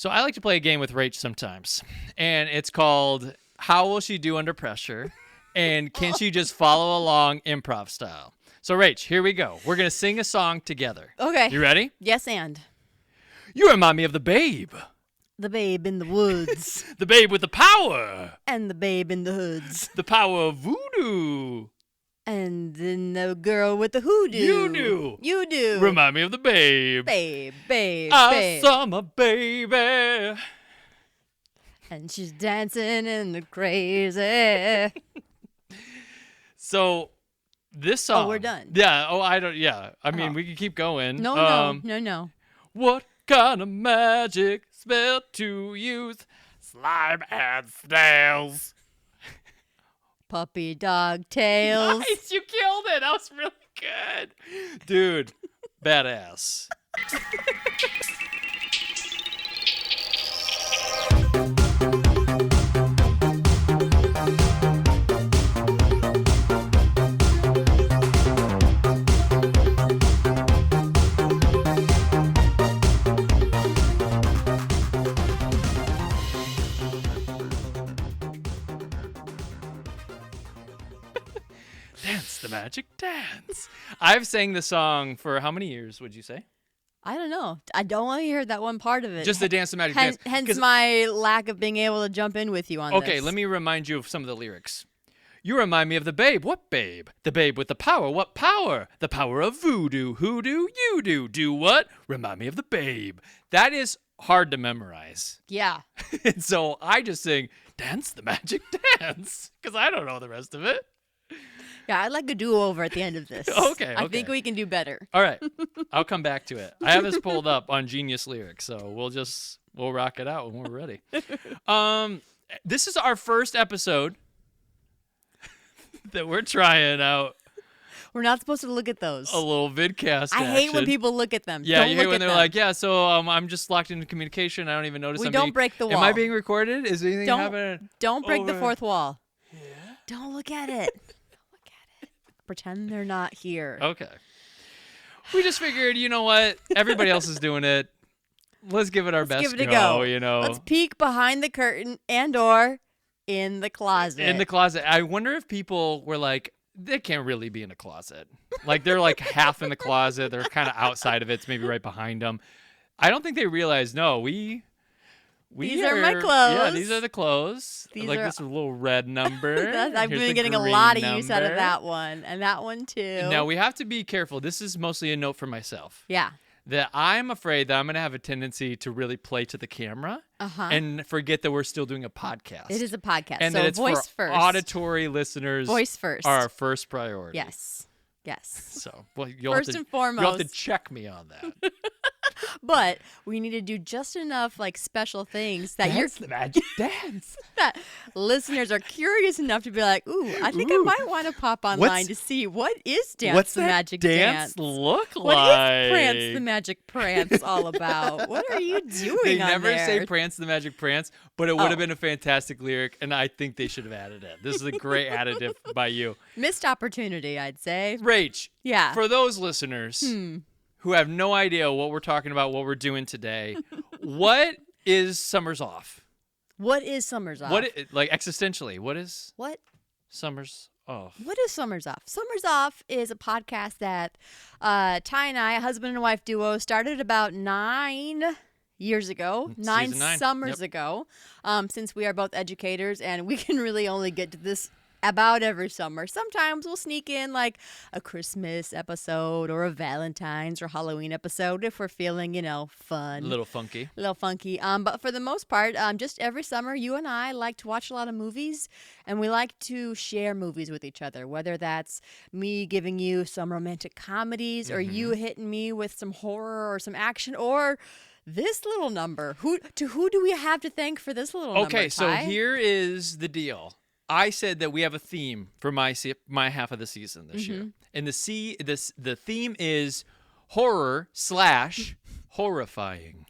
So I like to play a game with Rach sometimes, and it's called How Will She Do Under Pressure? And can she just follow along improv style? So Rach, here we go. We're going to sing a song together. Okay. You ready? Yes, and. You remind me of the babe. The babe in the woods. The babe with the power. And the babe in the hoods. The power of voodoo. And then the girl with the hoodoo. You do. Remind me of the babe. Babe. I saw my baby. And she's dancing in the crazy. So this song. Oh, we're done. Yeah. Oh, I don't. Yeah. I mean, we can keep going. No. What kind of magic spell to use? Slime and snails. Puppy dog tails. Nice, you killed it. That was really good. Dude, badass. Dance the magic dance. I've sang the song for how many years, would you say? I don't know. I don't want to hear that one part of it. Just the dance the magic dance. Hence my lack of being able to jump in with you on this. Okay, let me remind you of some of the lyrics. You remind me of the babe. What babe? The babe with the power. What power? The power of voodoo. Hoodoo, you do. Do what? Remind me of the babe. That is hard to memorize. Yeah. And so I just sing, dance the magic dance, because I don't know the rest of it. Yeah, I'd like a do-over at the end of this. Okay. I think we can do better. All right. I'll come back to it. I have this pulled up on Genius Lyrics, so we'll rock it out when we're ready. This is our first episode that we're trying out. We're not supposed to look at those. A little vidcast I hate when action. people look at them. Yeah, don't you look hate when at they're them. like, yeah, so I'm just locked into communication. I don't even notice. We don't break the wall. Am I being recorded? Is anything happening? Don't break the fourth wall. Yeah. Don't look at it. Pretend they're not here. Okay. We just figured, you know what? Everybody else is doing it. Let's give it our best give it a go. You know. Let's peek behind the curtain and or in the closet. In the closet. I wonder if people were like, they can't really be in a closet. Like they're like half in the closet. They're kind of outside of it. It's maybe right behind them. I don't think they realize, no, these are my clothes. Yeah, these are the clothes. These like are... this little red number. I've been getting a lot of use out of that one. And that one too. Now we have to be careful. This is mostly a note for myself. Yeah. That I'm afraid that I'm going to have a tendency to really play to the camera and forget that we're still doing a podcast. It is a podcast. And so that it's voice for first. Auditory listeners. Voice first. Are our first priority. Yes. So you'll first and foremost. You'll have to check me on that. But we need to do just enough like special things that Dance the magic dance. That listeners are curious enough to be like, ooh, I think I might want to pop online to see what is Dance the Magic Dance. Look like? What is Prance the Magic Prance all about? What are you doing They on never there? say Prance the Magic Prance, but it would have been a fantastic lyric, and I think they should have added it. This is a great additive by you. Missed opportunity, I'd say. Rach, yeah. For those listeners who have no idea what we're talking about, what we're doing today, what is Summers Off? What is Summers Off? Like existentially, what is Summers Off? What is Summers Off? Summers Off is a podcast that Ty and I, a husband and wife duo, started about 9 years ago, nine summers ago, since we are both educators and we can really only get to this about every summer. Sometimes we'll sneak in like a Christmas episode or a Valentine's or Halloween episode if we're feeling, fun. A little funky. But for the most part, just every summer, you and I like to watch a lot of movies, and we like to share movies with each other, whether that's me giving you some romantic comedies or you hitting me with some horror or some action or this little number. Who do we have to thank for this little number, Okay, so Ty? here is the deal. I said that we have a theme for my half of the season this year. And the theme is horror / horrifying.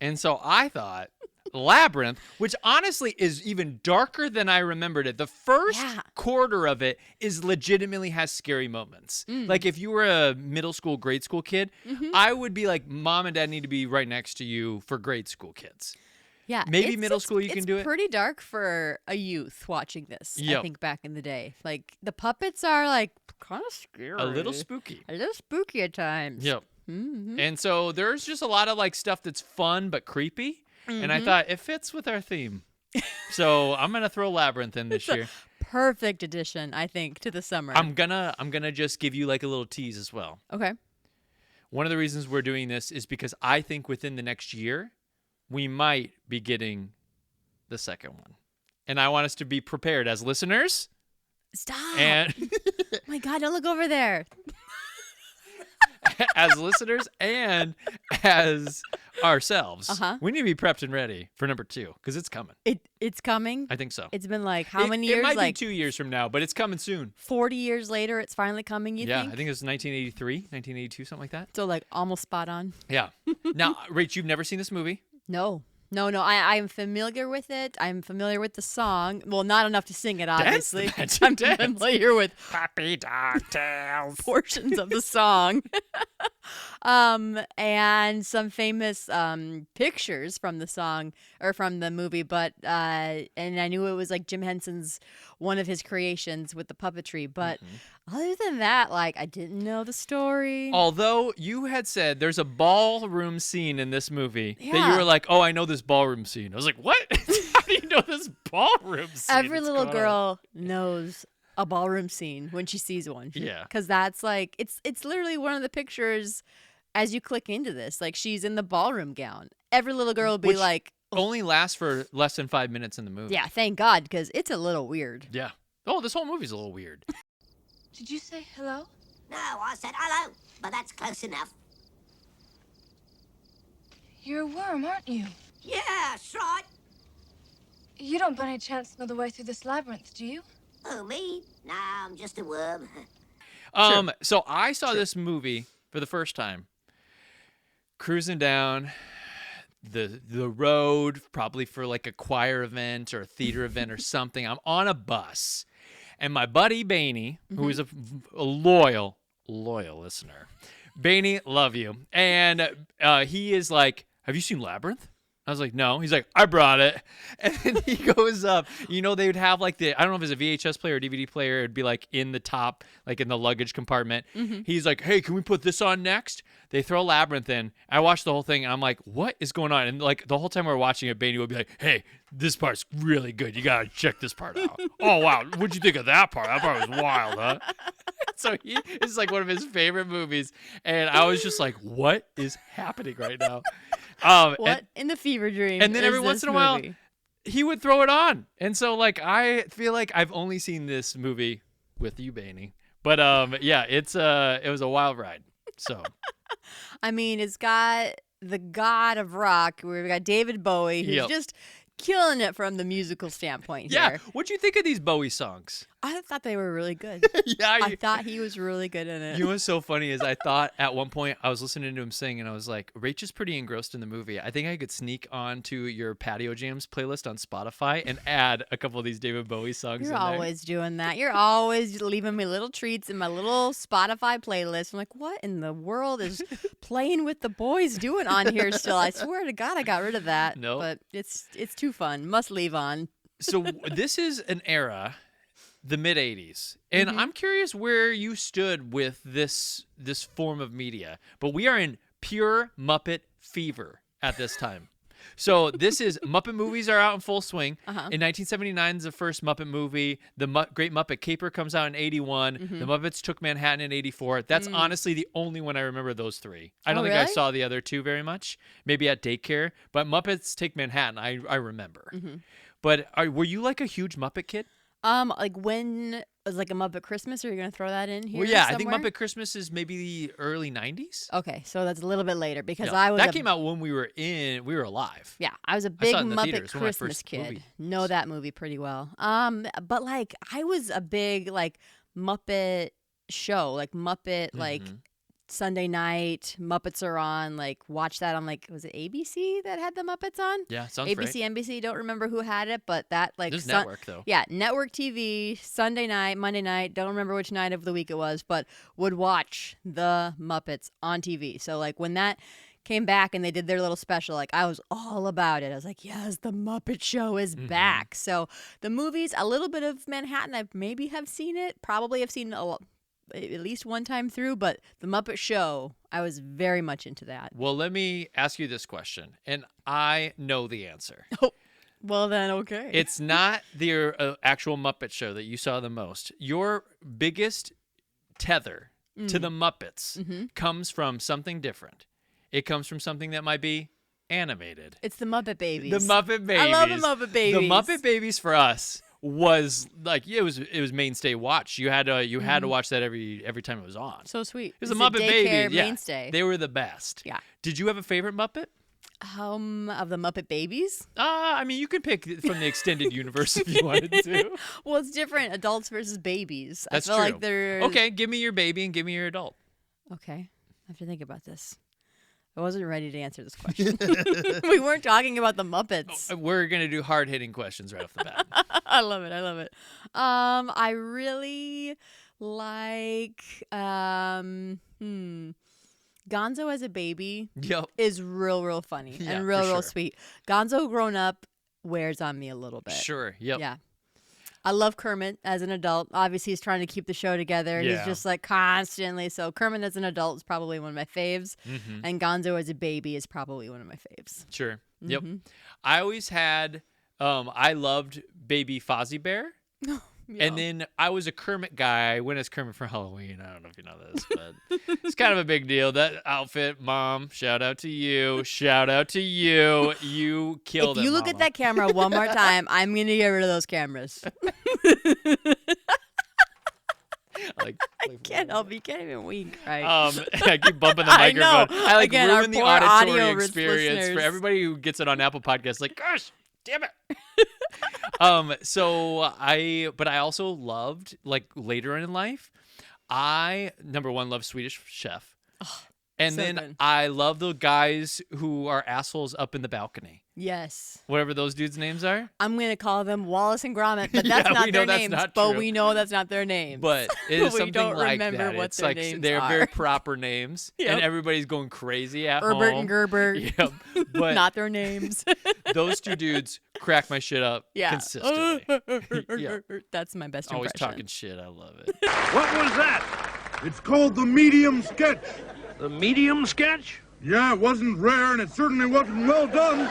And so I thought Labyrinth, which honestly is even darker than I remembered it. The first quarter of it is legitimately has scary moments. Like if you were a middle school, grade school kid, I would be like, Mom and Dad need to be right next to you for grade school kids. Yeah, maybe middle school you can do it. It's pretty dark for a youth watching this. I think back in the day, like the puppets are like kind of scary, a little spooky at times. Yep. And so there's just a lot of like stuff that's fun but creepy, and I thought it fits with our theme. So I'm gonna throw Labyrinth in this year. Perfect addition, I think, to the summer. I'm gonna just give you like a little tease as well. Okay. One of the reasons we're doing this is because I think within the next year, we might be getting the second one. And I want us to be prepared as listeners. Stop. And oh my God, don't look over there. As listeners and as ourselves. We need to be prepped and ready for number 2 because it's coming. It's coming? I think so. It's been like how many years? It might like be 2 years from now, but it's coming soon. 40 years later, it's finally coming, you think? Yeah, I think it was 1983, 1982, something like that. So like almost spot on. Yeah. Now, Rach, you've never seen this movie? No. I'm familiar with it. I'm familiar with the song. Well, not enough to sing it, obviously. I'm familiar with Happy Dog Tales portions of the song. And some famous pictures from the song or from the movie, but and I knew it was like Jim Henson's one of his creations with the puppetry, but other than that, like I didn't know the story. Although you had said there's a ballroom scene in this movie that you were like, oh, I know this ballroom scene. I was like, what? How do you know this ballroom scene? Every little girl knows a ballroom scene when she sees one. Yeah. Because that's like, it's literally one of the pictures as you click into this. Like she's in the ballroom gown. Every little girl will be like. Only lasts for less than 5 minutes in the movie. Yeah, thank God, because it's a little weird. Yeah. Oh, this whole movie's a little weird. Did you say hello? No, I said hello, but that's close enough. You're a worm, aren't you? Yeah, that's right. You don't by any chance know the way through this labyrinth, do you? Oh, me? Nah, I'm just a worm. So I saw this movie for the first time. Cruising down the road, probably for like a choir event or a theater event or something. I'm on a bus, and my buddy Bainey, who is a loyal listener, Bainey, love you, and he is like, "Have you seen Labyrinth?" I was like, no. He's like, I brought it. And then he goes up. You know, they would have like I don't know if it's a VHS player or DVD player. It'd be like in the top, like in the luggage compartment. He's like, hey, can we put this on next? They throw Labyrinth in. I watched the whole thing and I'm like, what is going on? And like the whole time we were watching it, Bainey would be like, hey, this part's really good. You got to check this part out. Oh, wow. What'd you think of that part? That part was wild, huh? So it's like one of his favorite movies. And I was just like, what is happening right now? What in the fever dream? And then every once in a while, he would throw it on. And so, like, I feel like I've only seen this movie with you, Bainey. But yeah, it was a wild ride. So, I mean, it's got the god of rock. We've got David Bowie, who's just killing it from the musical standpoint here. Yeah. What'd you think of these Bowie songs? I thought they were really good. Yeah. I thought he was really good in it. You know what's so funny is I thought at one point I was listening to him sing and I was like, Rach is pretty engrossed in the movie. I think I could sneak onto your Patio Jams playlist on Spotify and add a couple of these David Bowie songs You're in there. always doing that. You're always leaving me little treats in my little Spotify playlist. I'm like, what in the world is Playing with the Boys doing on here still? I swear to God, I got rid of that. No. But it's too fun. Must leave on. So this is an era, the mid 80s. And I'm curious where you stood with this form of media. But we are in pure Muppet fever at this time. So this is Muppet movies are out in full swing. In 1979 is the first Muppet movie. The Great Muppet Caper comes out in 81. The Muppets Took Manhattan in 84. That's honestly the only one I remember those three. I don't think I saw the other two very much. Maybe at daycare. But Muppets Take Manhattan, I remember. But were you like a huge Muppet kid? Like when was like a Muppet Christmas? Are you gonna throw that in here? Well, yeah, somewhere? I think Muppet Christmas is maybe the early 90s. Okay, so that's a little bit later because Yeah. I was that came out when we were alive. Yeah, I was a big saw it in the Muppet theater. It was one of my Christmas first kid. movies. Know that movie pretty well. But like I was a big like Muppet show, like Muppet like Sunday night, Muppets are on. Like, watch that on, like, was it ABC that had the Muppets on? Yeah, sounds ABC, right. NBC, don't remember who had it, but that, like... There's network, though. Yeah, network TV, Sunday night, Monday night, don't remember which night of the week it was, but would watch the Muppets on TV. So, like, when that came back and they did their little special, like, I was all about it. I was like, yes, the Muppet Show is back. So, the movies, a little bit of Manhattan, I maybe have seen it, probably have seen it at least one time through, but the Muppet Show, I was very much into that. Well, let me ask you this question, and I know the answer. Oh, well then, okay. It's not the actual Muppet Show that you saw the most. Your biggest tether to the Muppets comes from something different. It comes from something that might be animated. It's the Muppet Babies. The Muppet Babies. I love the Muppet Babies. The Muppet Babies for us was like it was mainstay watch. You had to watch that every time it was on. So sweet. It was the Muppet Babies. Yeah, mainstay. they were the best. Yeah. Did you have a favorite Muppet? Of the Muppet Babies? I mean, you can pick from the extended universe if you wanted to. Well, it's different. Adults versus babies. That's I feel true. like they're... Okay, give me your baby and give me your adult. Okay. I have to think about this. I wasn't ready to answer this question. We weren't talking about the Muppets. We're going to do hard-hitting questions right off the bat. I love it. I love it. I really like Gonzo as a baby Yep. is real funny Yeah, and for real sure. sweet. Gonzo grown up wears on me a little bit. Sure. Yep. Yeah. I love Kermit as an adult. Obviously, he's trying to keep the show together. Yeah. He's just like constantly. So Kermit as an adult is probably one of my faves. And Gonzo as a baby is probably one of my faves. Sure. Yep. I always had, I loved Baby Fozzie Bear. And then I was a Kermit guy. I went as Kermit for Halloween. I don't know if you know this, but it's kind of a big deal. That outfit, Mom, shout out to you. Shout out to you. You killed it, If you look Mama. at that camera one more time, I'm going to get rid of those cameras. I can't help you. Can't even wink, right? I keep bumping the I microphone. know. I like Again, our ruin the poor auditory audio experience for listeners. everybody who gets it on Apple Podcasts. Like, gosh, damn it. But I also loved, like, later in life, number one, love Swedish Chef. And so then good. I love the guys who are assholes up in the balcony. Yes. Whatever those dudes' names are. I'm going to call them Wallace and Gromit, but that's Yeah, not we know their that's names. not but true. we know that's not their names. But it is We something don't like remember that. what It's their like names they're are. very proper names, Yep. and everybody's going crazy at Herbert home. and Gerber. Yep. But Not their names. those two dudes crack my shit up Yeah. consistently. Yeah. That's my best Always impression. talking shit. I love it. What was that? It's called the medium sketch. The medium sketch? Yeah, it wasn't rare and it certainly wasn't well done.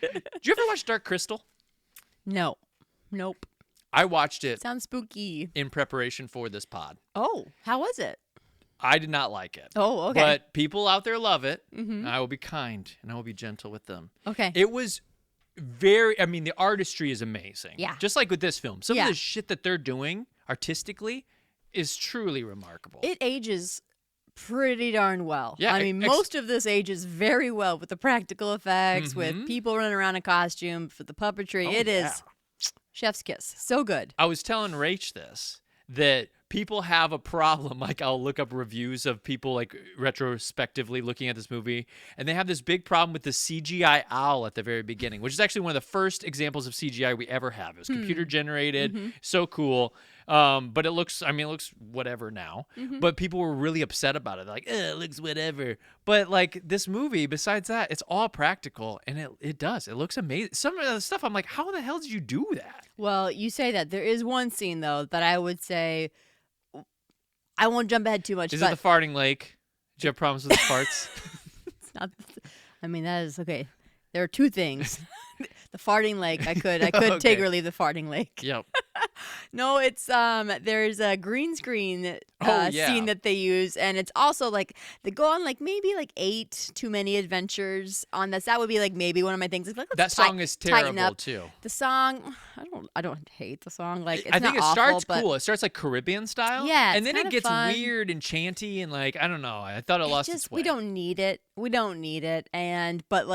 Did you ever watch Dark Crystal? No. Nope. I watched it Sounds spooky. in preparation for this pod. Oh, how was it? I did not like it. Oh, okay. But people out there love it. I will be kind and I will be gentle with them. Okay. It was the artistry is amazing. Yeah. Just like with this film. Some Yeah. of the shit that they're doing artistically is truly remarkable. It ages pretty darn well. Yeah, I mean, most of this ages very well with the practical effects, with people running around in costume, for the puppetry. Oh, It yeah. is chef's kiss. So good. I was telling Rach this, that people have a problem. Like, I'll look up reviews of people, like, retrospectively looking at this movie, and they have this big problem with the CGI owl at the very beginning, which is actually one of the first examples of CGI we ever have. It was computer generated, so cool. But it looks whatever now. But people were really upset about it. They're like, it looks whatever. But, like, this movie, besides that, it's all practical, and it does. It looks amazing. Some of the stuff, I'm like, how the hell did you do that? Well, you say that. There is one scene, though, that I would say, I won't jump ahead too much. Is but it the farting lake? Do you have problems with the farts? it's not, I mean, that is, okay. There are two things. The farting lake, I could Okay. take or leave the farting lake. Yep. No, it's there's a green screen Yeah. scene that they use, and it's also like they go on like maybe like 8 Too Many Adventures on this. That would be like maybe one of my things. It's like, That let's song is tighten terrible up. too. The song, I don't hate the song. Like it's I think not it awful, starts but cool. It starts like Caribbean style. Yeah, and it's then it kinda gets fun. weird and chanty and like I don't know. I thought it lost just, its way. we don't need it. We don't need it. And but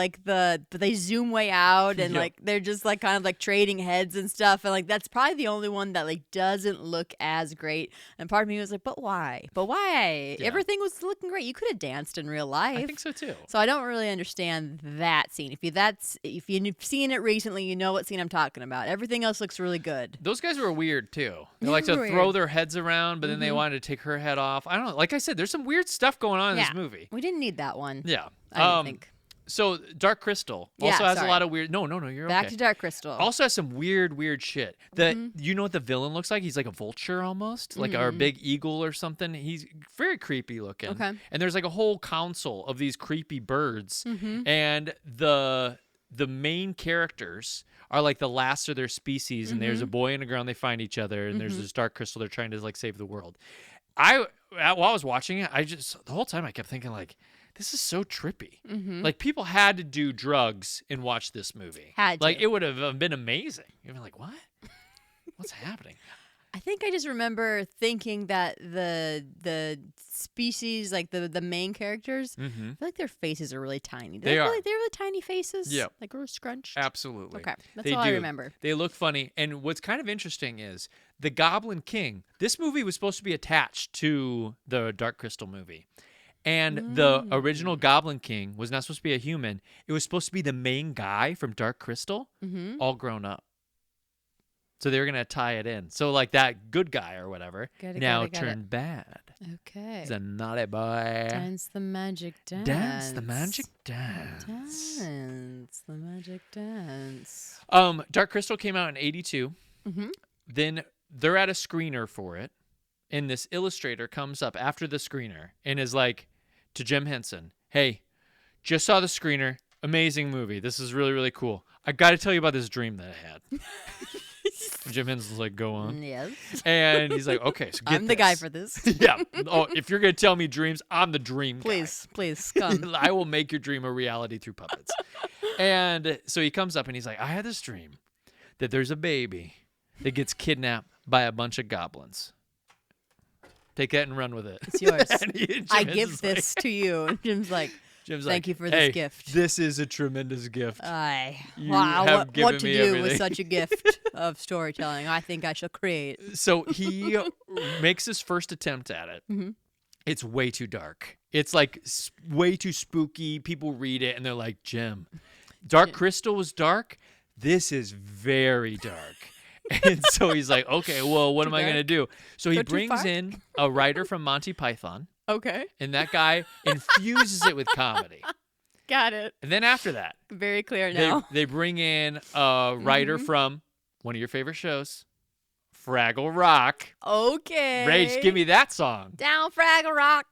they zoom way out and Yep. like they're just like kind of like trading heads and stuff. And like that's probably the only one that like doesn't look as great. And part of me was like, but But why? Yeah. Everything was looking great. You could have danced in real life. I think so too. So I don't really understand that scene. If you've seen it recently, you know what scene I'm talking about. Everything else looks really good. Those guys were weird too. They like to throw their heads around, but then they wanted to take her head off. I don't know. Like I said, there's some weird stuff going on in this movie. We didn't need that one. Yeah. I didn't think. So Dark Crystal also has a lot of weird. No, you're Back okay. to Dark Crystal. Also has some weird shit. You know what the villain looks like? He's like a vulture almost, like our big eagle or something. He's very creepy looking. Okay. And there's like a whole council of these creepy birds, and the main characters are like the last of their species. And there's a boy and a girl, and they find each other. And there's this Dark Crystal. They're trying to like save the world. While I was watching it, the whole time I kept thinking like, this is so trippy. Like people had to do drugs and watch this movie. Like it would have been amazing. You'd be like, what? What's happening? I think I just remember thinking that the species, like the main characters, I feel like their faces are really tiny. They are. They're really tiny faces. Yeah. Like really scrunched. Absolutely. Okay, that's all I remember. They look funny. And what's kind of interesting is the Goblin King. This movie was supposed to be attached to the Dark Crystal movie. And the original Goblin King was not supposed to be a human. It was supposed to be the main guy from Dark Crystal, all grown up. So they were going to tie it in. So like that good guy or whatever turned bad. Okay. He's a naughty boy. Dance the magic dance. Dance the magic dance. Dance the magic dance. Dark Crystal came out in 82. Then they're at a screener for it. And this illustrator comes up after the screener and is like to Jim Henson, hey, just saw the screener. Amazing movie. This is really, really cool. I got to tell you about this dream that I had. Jim Henson's like, go on. Yes. And he's like, okay, so get I'm the guy for this. Yeah. Oh, if you're going to tell me dreams, I'm the dream guy. Please, come. I will make your dream a reality through puppets. And so he comes up and he's like, I had this dream that there's a baby that gets kidnapped by a bunch of goblins. Take that and run with it. It's yours. I Jim give this to you. And Jim's like, Jim's thank like, you for hey, this gift. This is a tremendous gift. You have what given to me do everything. with such a gift of storytelling? I think I shall create. So he makes his first attempt at it. It's way too dark. It's like way too spooky. People read it and they're like, Jim, Dark Crystal was dark. This is very dark. And so he's like, okay, well, what am I going to do? So he brings in a writer from Monty Python. Okay. And that guy infuses it with comedy. Got it. And then after that, very clear now. They bring in a writer from one of your favorite shows, Fraggle Rock. Okay. Rach, give me that song. Down Fraggle Rock.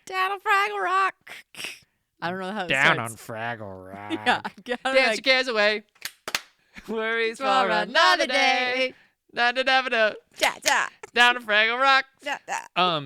Down on Fraggle Rock. I don't know how it Down starts. on Fraggle Rock. Yeah. Dance your cares away. Worries for another day. Da-da-da-da-da. Down to Fraggle Rock.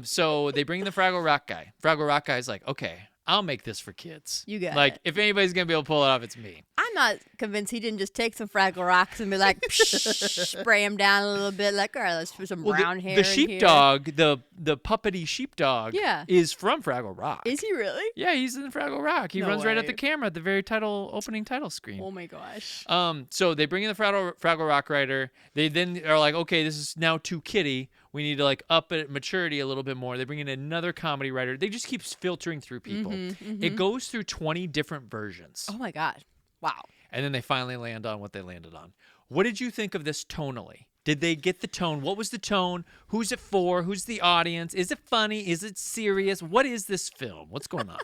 So they bring in the Fraggle Rock guy. Fraggle Rock guy's like, okay, I'll make this for kids. You got like, it. if anybody's going to be able to pull it off, it's me. I'm not convinced he didn't just take some Fraggle Rocks and be like, spray him down a little bit, like, all right, let's put some brown hair The in sheepdog, the puppety sheepdog, Yeah. is from Fraggle Rock. Is he really? Yeah, he's in Fraggle Rock. He No runs right at way. the camera at the very opening title screen. Oh my gosh. So they bring in the Fraggle Rock writer. They then are like, okay, this is now too kiddie. We need to like up it maturity a little bit more. They bring in another comedy writer. They just keep filtering through people. It goes through 20 different versions. Oh my God. Wow. And then they finally land on what they landed on. What did you think of this tonally? Did they get the tone? What was the tone? Who's it for? Who's the audience? Is it funny? Is it serious? What is this film? What's going on?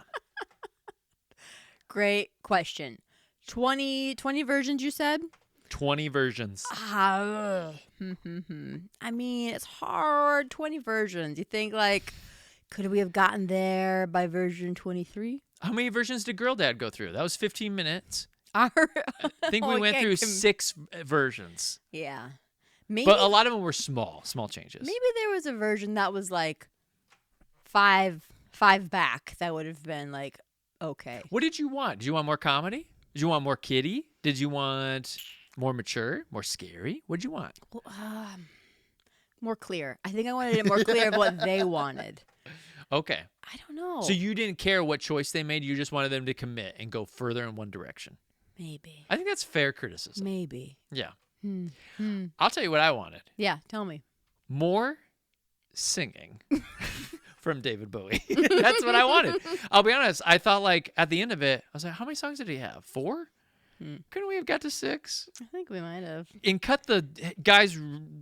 Great question. 20 versions you said? 20 versions. I mean, it's hard. 20 versions. You think like, could we have gotten there by version 23? How many versions did Girl Dad go through? That was 15 minutes. I think we went through 6 versions. Yeah. Maybe, but a lot of them were small changes. Maybe there was a version that was like five back that would have been like, okay. What did you want? Did you want more comedy? Did you want more kiddie? Did you want more mature? More scary? What did you want? Well, more clear. I think I wanted it more clear of what they wanted. Okay. I don't know. So you didn't care what choice they made. You just wanted them to commit and go further in one direction. Maybe. I think that's fair criticism. Maybe. Yeah. I'll tell you what I wanted. Yeah, tell me. More singing from David Bowie. That's what I wanted. I'll be honest. I thought like at the end of it, I was like, how many songs did he have? 4? Couldn't we have got to 6? I think we might have. And cut the guys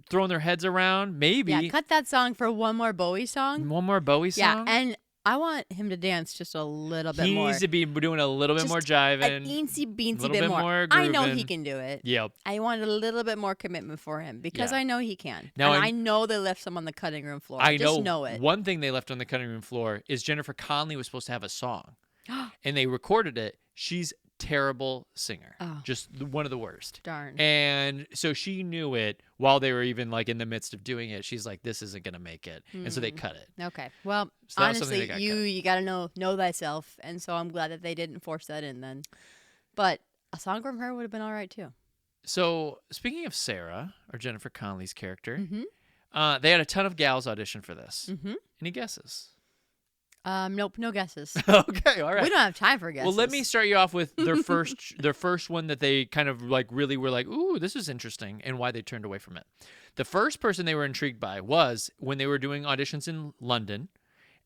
throwing their heads around. Maybe. Yeah, cut that song for one more Bowie song. One more Bowie song. Yeah, and I want him to dance just a little bit he more. needs to be doing a little bit Just more jiving. A teensy beensy little bit bit more. more I know he grooving. can do it. Yep. I want a little bit more commitment for him because Yeah. I know he can. Now, and I know they left some on the cutting room floor. I just know it. One thing they left on the cutting room floor is Jennifer Connelly was supposed to have a song, and they recorded it. She's terrible singer, Oh. just one of the worst. Darn. And so she knew it while they were even like in the midst of doing it. She's like, "This isn't gonna make it," and so they cut it. Okay. Well, So that was something honestly, that got you gotta know thyself, and so I'm glad that they didn't force that in then. But a song from her would have been all right too. So speaking of Sarah or Jennifer Connelly's character, Mm-hmm. they had a ton of gals audition for this. Mm-hmm. Any guesses? Nope, no guesses. Okay, all right. We don't have time for guesses. Well, let me start you off with their first one that they kind of like really were like, ooh, this is interesting, and why they turned away from it. The first person they were intrigued by was when they were doing auditions in London,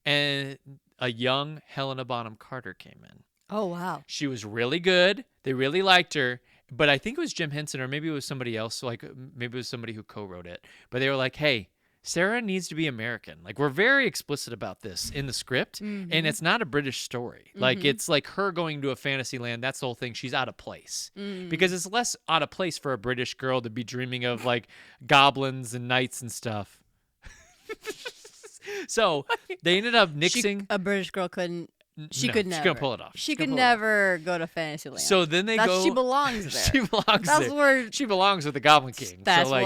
and a young Helena Bonham Carter came in. Oh wow. She was really good. They really liked her, but I think it was Jim Henson, or maybe it was somebody else. Like maybe it was somebody who co-wrote it. But they were like, hey, Sarah needs to be American. Like, we're very explicit about this in the script, and it's not a British story. Like, it's like her going to a fantasy land. That's the whole thing. She's out of place. Because it's less out of place for a British girl to be dreaming of, like, goblins and knights and stuff. So, they ended up nixing. A British girl couldn't. She could never. She couldn't pull it off. She could never go to Fantasyland. So then they She belongs there. She belongs That's there. where. She belongs with the Goblin King. That's so, like,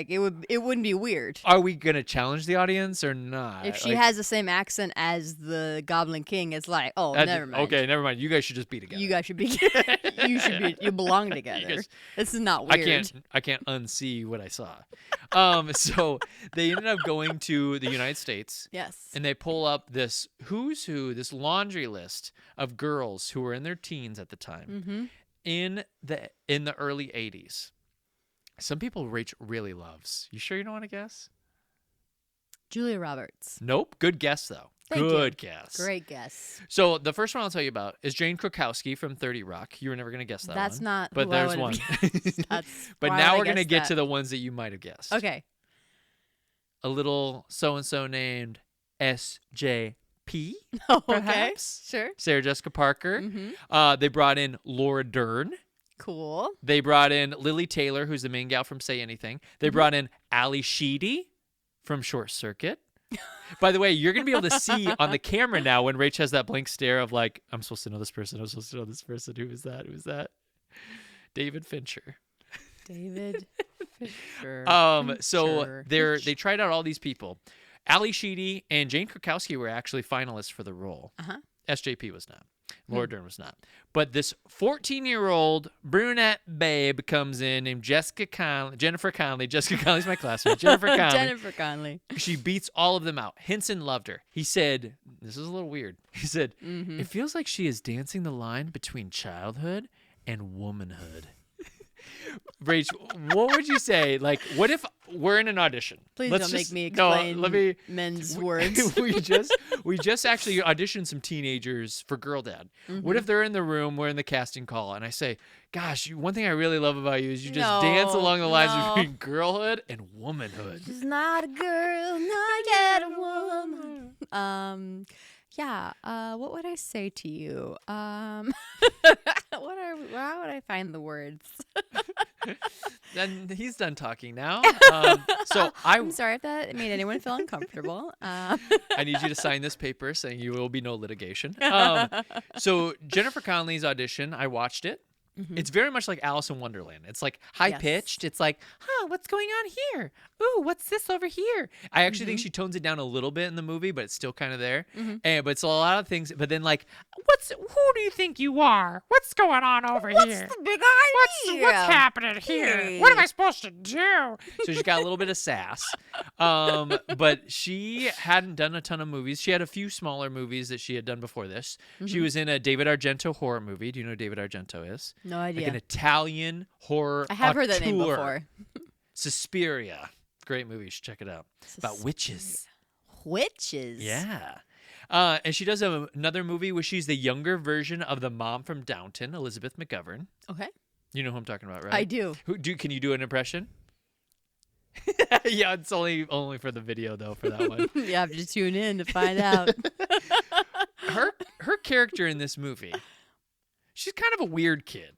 what it wouldn't be weird. are we going to challenge the audience or not? If she Like, has the same accent as the Goblin King, it's like, oh, never mind. Okay, never mind. You guys should just be together. You guys should be. You belong together. guys- This is not weird. I can't unsee what I saw. So they ended up going to the United States, Yes. and they pull up this who's who, this laundry list of girls who were in their teens at the time in the early 80s. Some people Rach really loves. You sure you don't want to guess? Julia Roberts. Nope. Good guess though. Thank you. Good guess. Great guess. So the first one I'll tell you about is Jane Krakowski from 30 Rock. You were never going to guess that That's one. not. But who I there's would've one. guessed. That's But why now I we're going to guessed get that. to the ones that you might have guessed. Okay. A little so-and-so named SJP, Okay. perhaps. Sure. Sarah Jessica Parker. They brought in Laura Dern. Cool. They brought in Lily Taylor, who's the main gal from Say Anything. They brought in Ali Sheedy from Short Circuit. By the way, you're going to be able to see on the camera now when Rach has that blank stare of like, I'm supposed to know this person. I'm supposed to know this person. Who is that? Who is that? David Fincher. David Fisher. So they tried out all these people. Ali Sheedy and Jane Krakowski were actually finalists for the role. SJP was not. Laura Dern was not. But this 14-year-old brunette babe comes in named Jennifer Connelly. Jessica Connelly's my classmate. Jennifer Connelly. Jennifer Connelly. She beats all of them out. Henson loved her. He said, this is a little weird. He said, it feels like she is dancing the line between childhood and womanhood. Rach, what would you say? Like, what if we're in an audition? Please Let's don't just- make me no, explain let me, men's words. we just actually auditioned some teenagers for Girl Dad. What if they're in the room, we're in the casting call, and I say, gosh, one thing I really love about you is you just dance along the lines between girlhood and womanhood. She's not a girl, not yet a woman. Yeah. What would I say to you? How would I find the words? And he's done talking now. So I'm sorry if that made anyone feel uncomfortable. I need you to sign this paper saying you will be no litigation. So Jennifer Connelly's audition, I watched it. It's very much like Alice in Wonderland. It's like high-pitched. It's like, what's going on here? Ooh, what's this over here? I actually think she tones it down a little bit in the movie, but it's still kind of there. But it's a lot of things. But then like, who do you think you are? What's going on over here? What's the big idea? What's happening here? Hey. What am I supposed to do? So she's got a little bit of sass. But she hadn't done a ton of movies. She had a few smaller movies that she had done before this. She was in a David Argento horror movie. Do you know who David Argento is? No idea. Like an Italian horror I have heard that name auteur. before. Suspiria. Great movie. You should check it out. About witches. witches. Yeah. And she does another movie where she's the younger version of the mom from Downton, Elizabeth McGovern. Okay. You know who I'm talking about, right? I do. Can you do an impression? Yeah, it's only for the video though for that one. You have to tune in to find out. Her character in this movie, she's kind of a weird kid.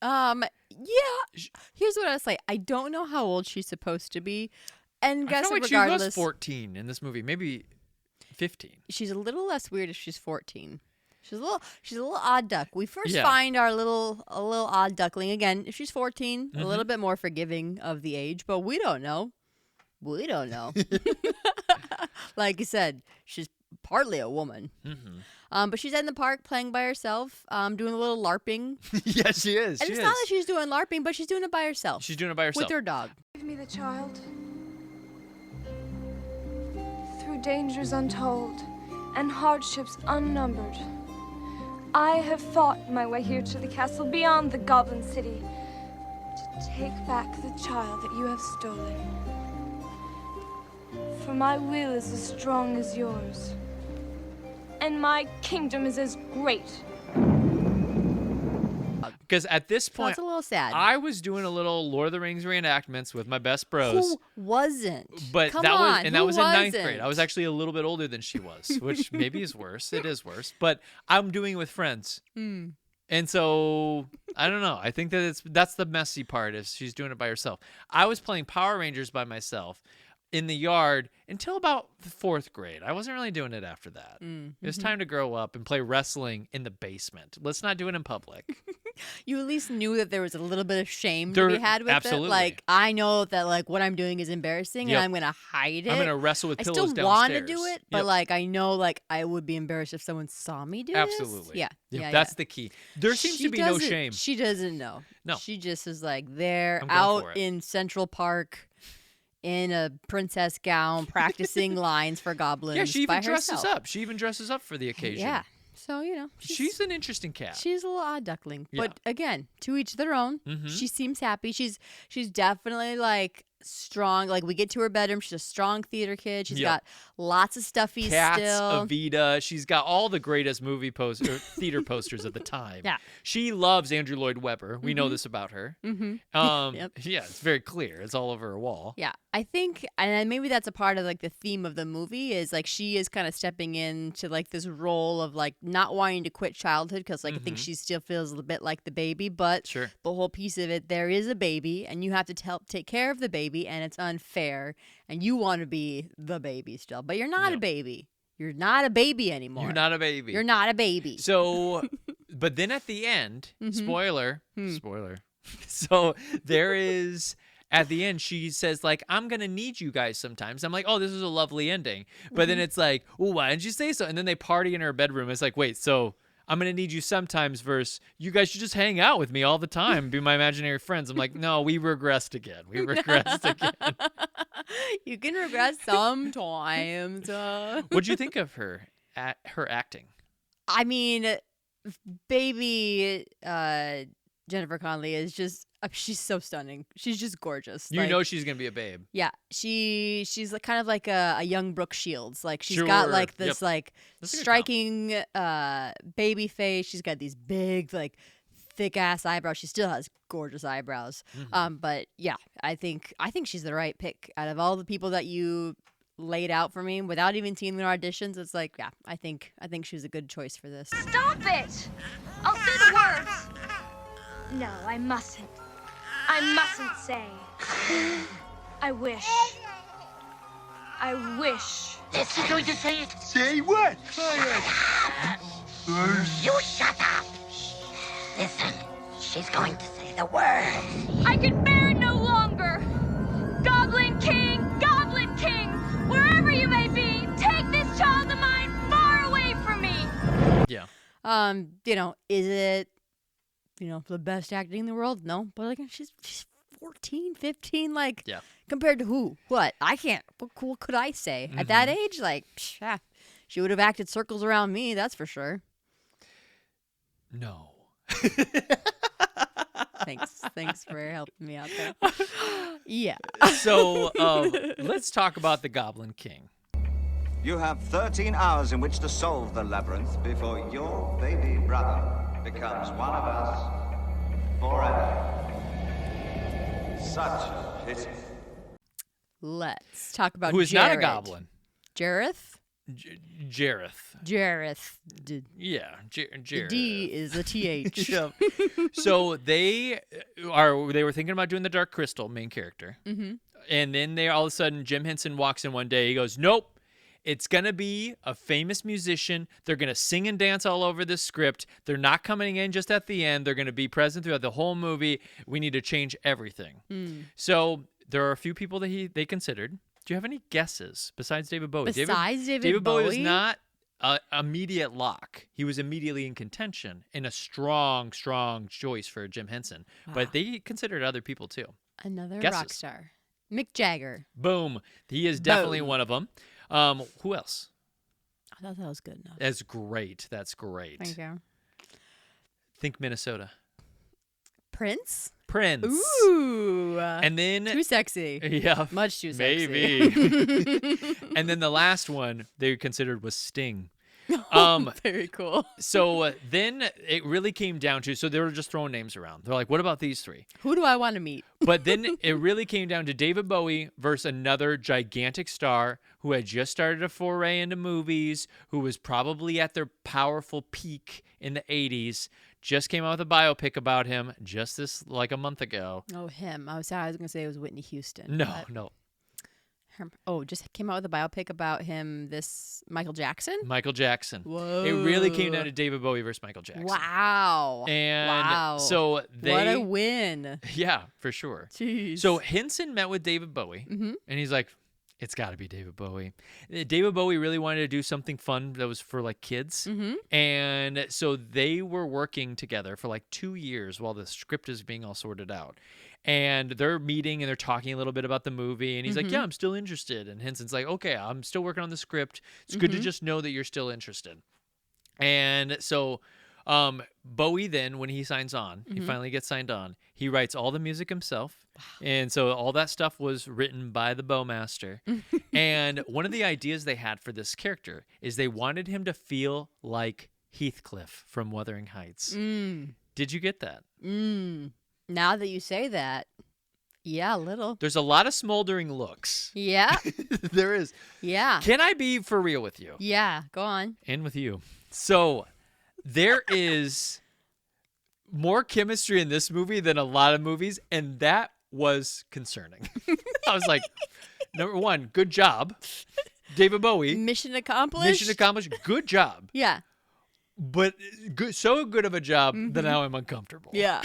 Yeah. Here's what I'll say. I don't know how old she's supposed to be, and I guess feel like regardless, she was 14 in this movie, maybe 15. she's a little less weird if she's 14. She's a little odd duck. We first Yeah. find a little odd duckling again. If she's 14, a little bit more forgiving of the age, but we don't know. We don't know. Like I said, she's partly a woman. Mm-hmm. But she's in the park playing by herself, doing a little LARPing. Yeah, she is. And it's not that she's doing LARPing, but she's doing it by herself. She's doing it by herself. With her dog. Give me the child. Through dangers untold and hardships unnumbered, I have fought my way here to the castle beyond the Goblin City to take back the child that you have stolen. For my will is as strong as yours, and my kingdom is as great. Because at this So point, it's a little sad. I was doing a little Lord of the Rings reenactments with my best bros. Who wasn't? But Come that on, was that who was in ninth wasn't? grade. I was actually a little bit older than she was, which maybe is worse. It is worse, but I'm doing it with friends, and so I don't know. I think that that's the messy part is she's doing it by herself. I was playing Power Rangers by myself in the yard until about the 4th grade. I wasn't really doing it after that. It was time to grow up and play wrestling in the basement. Let's not do it in public. You at least knew that there was a little bit of shame to be had with absolutely. it. Like, I know that like what I'm doing is embarrassing, Yep. and I'm gonna hide it. I'm gonna wrestle with I pillows still want to downstairs. do it, but Yep. like I know like I would be embarrassed if someone saw me do Absolutely. this. Yeah. That's the key. There seems She to be no doesn't- shame. She doesn't know. No. She just is like there I'm going for out it. in Central Park in a princess gown practicing lines for goblins. Yeah, she by even dresses herself. up. She even dresses up for the occasion. Yeah. So, She's an interesting cat. she's a little odd duckling. Yeah. But again, to each their own. Mhm. She seems happy. She's definitely like strong. Like we get to her bedroom, she's a strong theater kid. She's Yep. got lots of stuffies Cats, still. Evita. She's got all the greatest movie theater posters of the time. Yeah. She loves Andrew Lloyd Webber. We know this about her. Yep. Yeah, it's very clear. It's all over her wall. Yeah, I think, and maybe that's a part of like the theme of the movie is like she is kind of stepping into like this role of like not wanting to quit childhood because like I think she still feels a bit like the baby, but Sure. the whole piece of it, there is a baby and you have to help take care of the baby and it's unfair and you want to be the baby still, but you're not a Yep. baby. You're not a baby anymore. You're not a baby. You're not a baby. So, but then at the end, spoiler. So there is, at the end, she says, like, I'm going to need you guys sometimes. I'm like, oh, this is a lovely ending. But then it's like, oh, why didn't you say so? And then they party in her bedroom. It's like, wait, so I'm going to need you sometimes versus you guys should just hang out with me all the time, be my imaginary friends. I'm like, no, we regressed again. We regressed again. You can regress sometimes. What'd you think of her acting? I mean, baby Jennifer Connelly is just she's so stunning. She's just gorgeous. You Like, know she's going to be a babe. yeah, she's like, kind of like a young Brooke Shields. Like she's Sure. got like this Yep. like That's a good striking baby face. She's got these big like thick ass eyebrows. She still has gorgeous eyebrows. But yeah, I think she's the right pick out of all the people that you laid out for me without even seeing their auditions. It's like, yeah, I think she was a good choice for this. Stop it! I'll say the words. No, I mustn't. I mustn't say. I wish. I wish. Is she going to say it? Say what? You shut up. Listen, she's going to say the word. I can bear it no longer. Goblin King, wherever you may be, take this child of mine far away from me. Yeah. Is it, the best acting in the world? No, but like she's 14, 15, like Yeah. compared to who? What? I can't. What could I say at that age? Like, she would have acted circles around me. That's for sure. No. Thanks for helping me out there. Yeah. So let's talk about the Goblin King. You have 13 hours in which to solve the labyrinth before your baby brother becomes one of us forever. Such a pity. Let's talk about Who is Jared. not a goblin. Jareth? Jareth. Jareth. Yeah, Jareth. D is a TH. Yep. So they were thinking about doing the Dark Crystal main character. Mm-hmm. And then they all of a sudden, Jim Henson walks in one day. He goes, nope, it's going to be a famous musician. They're going to sing and dance all over this script. They're not coming in just at the end. They're going to be present throughout the whole movie. We need to change everything. So there are a few people that they considered. Do you have any guesses besides David Bowie? David Bowie was not an immediate lock. He was immediately in contention and a strong, strong choice for Jim Henson. Wow. But they considered other people too. Another Guesses. rock star. Mick Jagger. Boom. He is definitely one of them. Who else? I thought that was good enough. That's great. That's great. Thank you. Think Minnesota. Prince? Prince. Ooh. And then too sexy. Yeah. Much too sexy. Maybe. And then the last one they considered was Sting. Very cool. So then it really came down to, so they were just throwing names around. They're like, what about these three? Who do I want to meet? But then it really came down to David Bowie versus another gigantic star who had just started a foray into movies, who was probably at their powerful peak in the 80s, just came out with a biopic about him just like a month ago. Oh, him. I was going to say it was Whitney Houston. No. Just came out with a biopic about him, Michael Jackson? Michael Jackson. Whoa. It really came down to David Bowie versus Michael Jackson. Wow. And so what a win. Yeah, for sure. Jeez. So Henson met with David Bowie, and he's like, it's got to be David Bowie. David Bowie really wanted to do something fun that was for like kids. And so they were working together for like 2 years while the script is being all sorted out. And they're meeting and they're talking a little bit about the movie. And he's like, yeah, I'm still interested. And Henson's like, okay, I'm still working on the script. It's good to just know that you're still interested. And so Bowie then, when he signs on, he finally gets signed on, he writes all the music himself. And so all that stuff was written by the Bowmaster. And one of the ideas they had for this character is they wanted him to feel like Heathcliff from Wuthering Heights. Did you get that? Now that you say that, yeah, a little. There's a lot of smoldering looks. Yeah. There is. Yeah. Can I be for real with you? Yeah, go on. And with you. So there is more chemistry in this movie than a lot of movies, and that was concerning. I was like, number one, good job. David Bowie. Mission accomplished. Mission accomplished. Good job. Yeah. But so good of a job that now I'm uncomfortable. Yeah.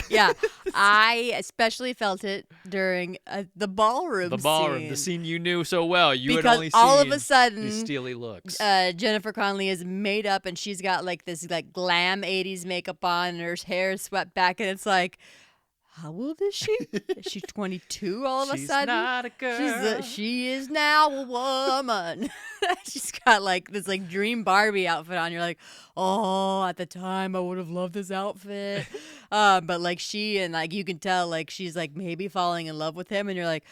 I especially felt it during the ballroom scene. The scene you knew so well. You because had only seen all of a sudden, these steely looks. Jennifer Connelly is made up and she's got like this like glam 80s makeup on and her hair is swept back and it's like, how old is she? Is she 22 all of a sudden? She's not a girl. She is now a woman. She's got like this like dream Barbie outfit on. You're like, oh, at the time I would have loved this outfit. But like she and like you can tell like she's like maybe falling in love with him and you're like,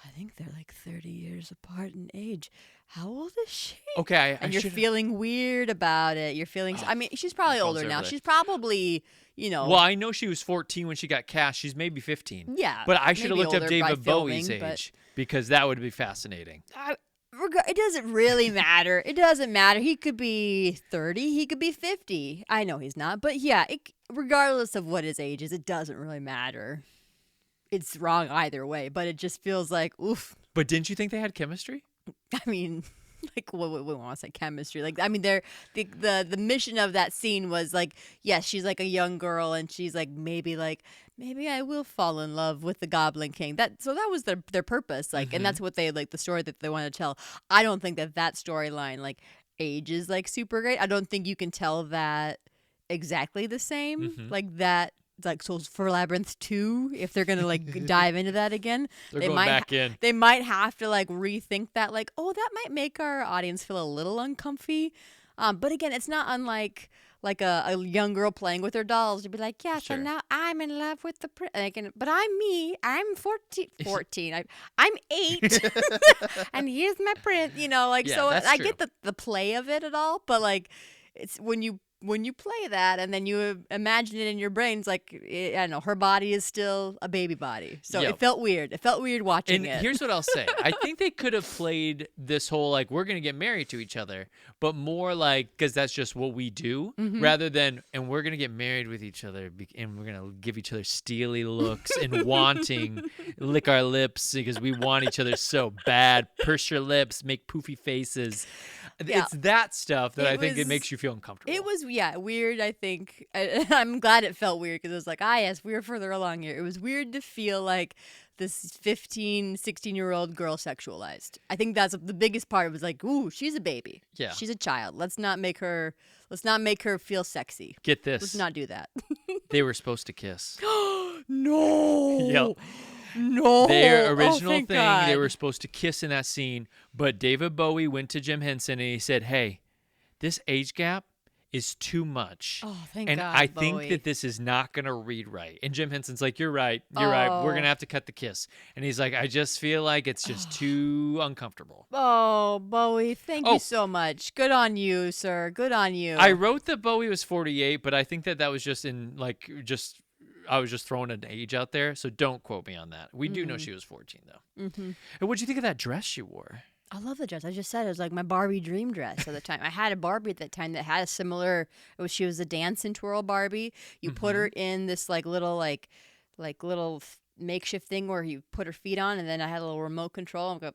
I think they're like 30 years apart in age. How old is she? Okay. And you're feeling weird about it. You're feeling, I mean, she's probably older now. She's probably, you know. Well, I know she was 14 when she got cast. She's maybe 15. Yeah. But I should have looked up older David by Bowie's filming, age because that would be fascinating. It doesn't really matter. It doesn't matter. He could be 30. He could be 50. I know he's not. But yeah, regardless of what his age is, it doesn't really matter. It's wrong either way. But it just feels like, oof. But didn't you think they had chemistry? I mean, like, what we want to say chemistry. Like, I mean, the mission of that scene was like, yes, she's like a young girl, and she's like, maybe I will fall in love with the Goblin King. So that was their purpose, like, and that's what they like the story that they want to tell. I don't think that storyline like ages like super great. I don't think you can tell that exactly the same like that. Like so for Labyrinth 2, if they're gonna like dive into that again, they might back in. They might have to like rethink that. Like, oh, that might make our audience feel a little uncomfy. But again, it's not unlike like a young girl playing with her dolls. You'd be like, yes, Sure. and now I'm in love with the prince. But I'm me. I'm 14. I'm 8. And here's my prince. Yeah, so that's I true. get the play of it at all. But, like, it's when you play that and then you imagine it in your brain, it's like, I don't know, her body is still a baby body. So Yep. it felt weird. It felt weird watching And it. here's what I'll say. I think they could have played this whole, like, we're going to get married to each other, but more like, because that's just what we do, rather than, and we're going to get married with each other, and we're going to give each other steely looks and wanting, lick our lips because we want each other so bad, purse your lips, make poofy faces. Yeah. It's that stuff that I think it was- makes you feel uncomfortable. It was, weird, I think. I'm glad it felt weird because it was like, yes, we were further along here. It was weird to feel like this 15, 16-year-old girl sexualized. I think that's the biggest part. It was like, ooh, she's a baby. Yeah. She's a child. Let's not make her feel sexy. Get this. Let's not do that. They were supposed to kiss. No. Yep. No. Their original thank thing, God. they were supposed to kiss in that scene, but David Bowie went to Jim Henson and he said, hey, this age gap is too much. Oh, thank and God, I Bowie. think that this is not going to read right. And Jim Henson's like, you're right. We're going to have to cut the kiss. And he's like, I just feel like it's just too uncomfortable. Oh, Bowie, thank Oh. you so much. Good on you, sir. Good on you. I wrote that Bowie was 48, but I think that was just I was just throwing an age out there, so don't quote me on that. We do know she was 14, though. Mm-hmm. And what'd you think of that dress she wore? I love the dress. I just said it was like my Barbie dream dress at the time. I had a Barbie at that time that had a similar. She was a dance and twirl Barbie. You put her in this little makeshift thing where you put her feet on, and then I had a little remote control and go,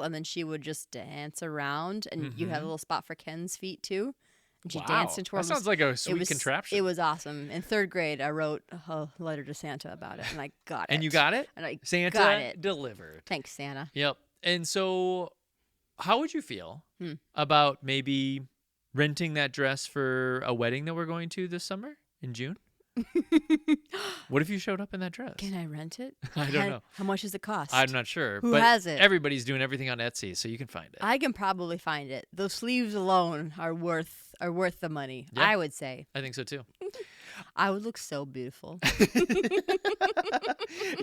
and then she would just dance around, and you had a little spot for Ken's feet too. And she danced and twirled. That sounds like a sweet contraption. It was awesome. In 3rd grade, I wrote a letter to Santa about it, and I got it. And you got it? And I Santa got it. delivered. Thanks, Santa. Yep. And so, how would you feel about maybe renting that dress for a wedding that we're going to this summer in June? What if you showed up in that dress? Can I rent it? I don't know. How much does it cost? I'm not sure. Who but has it? Everybody's doing everything on Etsy, so you can find it. I can probably find it. Those sleeves alone are worth the money. Yeah. I would say. I think so too. I would look so beautiful. Do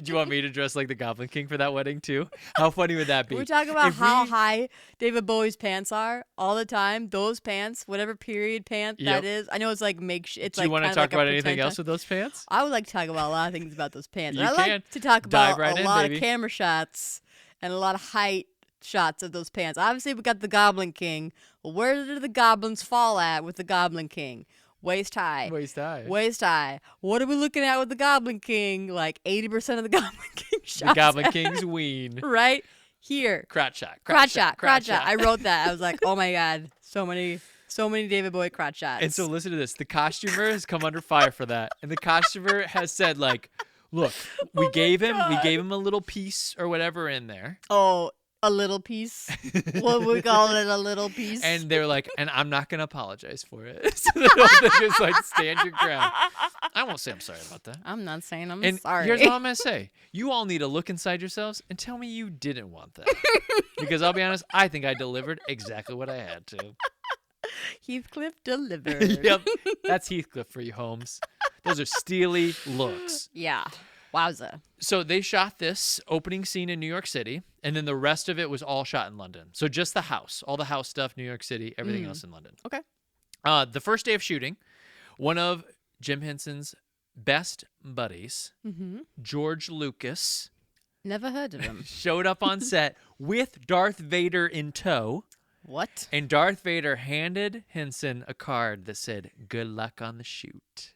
you want me to dress like the Goblin King for that wedding too? How funny would that be? We're talking about If how we- high David Bowie's pants are all the time. Those pants, whatever period pant Yep. that is. I know it's like It's Do like you want to kinda talk like a about anything pretend else time. with those pants? I would like to talk about a lot of things about those pants. You I can. like to talk Dive about right a in, lot baby. of camera shots and a lot of height shots of those pants. Obviously, we got the Goblin King. Well, where do the goblins fall at with the Goblin King? Waist high. Waist high. Waist high. What are we looking at with the Goblin King? Like 80% of the Goblin King shots. The Goblin King's ween. Right here. Crotch shot. Crotch shot. I wrote that. I was like, oh my God. So many David Bowie crotch shots. And so listen to this. The costumer has come under fire for that. And the costumer has said, like, look, we gave him a little piece or whatever in there. Oh, a little piece. What we call it, a little piece. And they're like, and I'm not gonna apologize for it. So they just like stand your ground. I won't say I'm sorry about that. I'm not saying I'm And sorry. here's what I'm gonna say. You all need to look inside yourselves and tell me you didn't want that. Because I'll be honest, I think I delivered exactly what I had to. Heathcliff delivered. Yep. That's Heathcliff for you, Holmes. Those are steely looks. Yeah. Wowza. So they shot this opening scene in New York City, and then the rest of it was all shot in London. So just the house, all the house stuff, New York City, everything else in London. Okay. The first day of shooting, one of Jim Henson's best buddies, George Lucas, Never heard of him. showed up on set with Darth Vader in tow. What? And Darth Vader handed Henson a card that said, "Good luck on the shoot."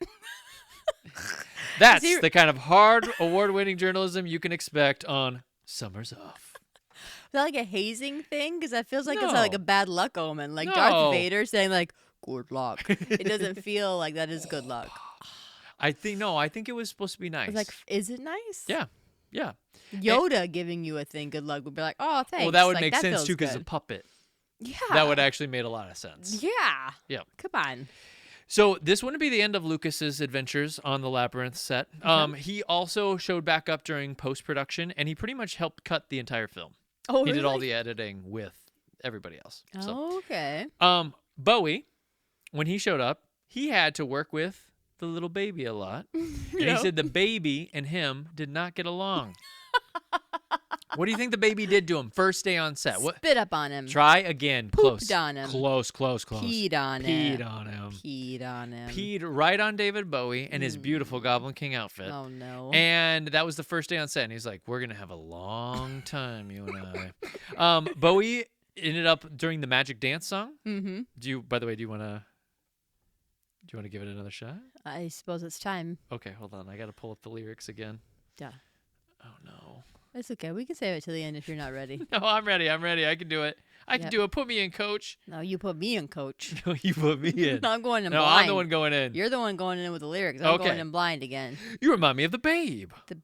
That's the kind of hard award-winning journalism you can expect on Summers Off. Is that like a hazing thing? Because that feels like it's No. like a bad luck omen. Like No. Darth Vader saying like, good luck. It doesn't feel like that is good luck. I think it was supposed to be nice. It's like, is it nice? yeah. Yoda giving you a thing, good luck, would be like, oh, thanks. Well, that would Like, make sense feels too because good. a puppet. Yeah. That would actually made a lot of sense. Yeah. Yeah. Come on. So this wouldn't be the end of Lucas's adventures on the Labyrinth set. He also showed back up during post-production, and he pretty much helped cut the entire film. Oh, He did all really? the editing with everybody else. So, Okay. Bowie, when he showed up, he had to work with the little baby a lot. And he said the baby and him did not get along. What do you think the baby did to him first day on set? What? Spit up on him. Try again. Pooped on him. Close. Peed on him. Peed on him. Peed on him. Peed right on David Bowie and his beautiful Goblin King outfit. Oh, no. And that was the first day on set. And he's like, we're going to have a long time, you and I. Bowie ended up during the Magic Dance song. Mm-hmm. By the way, do you want to give it another shot? I suppose it's time. Okay, hold on. I got to pull up the lyrics again. Yeah. Oh, no. It's okay. We can save it till the end if you're not ready. No, I'm ready. I can do it. I can do it. Put me in, coach. No, you put me in, coach. No, you put me in. I'm going in No, blind. I'm the one going in. You're the one going in with the lyrics. I'm going in blind again. You remind me of the Babe. The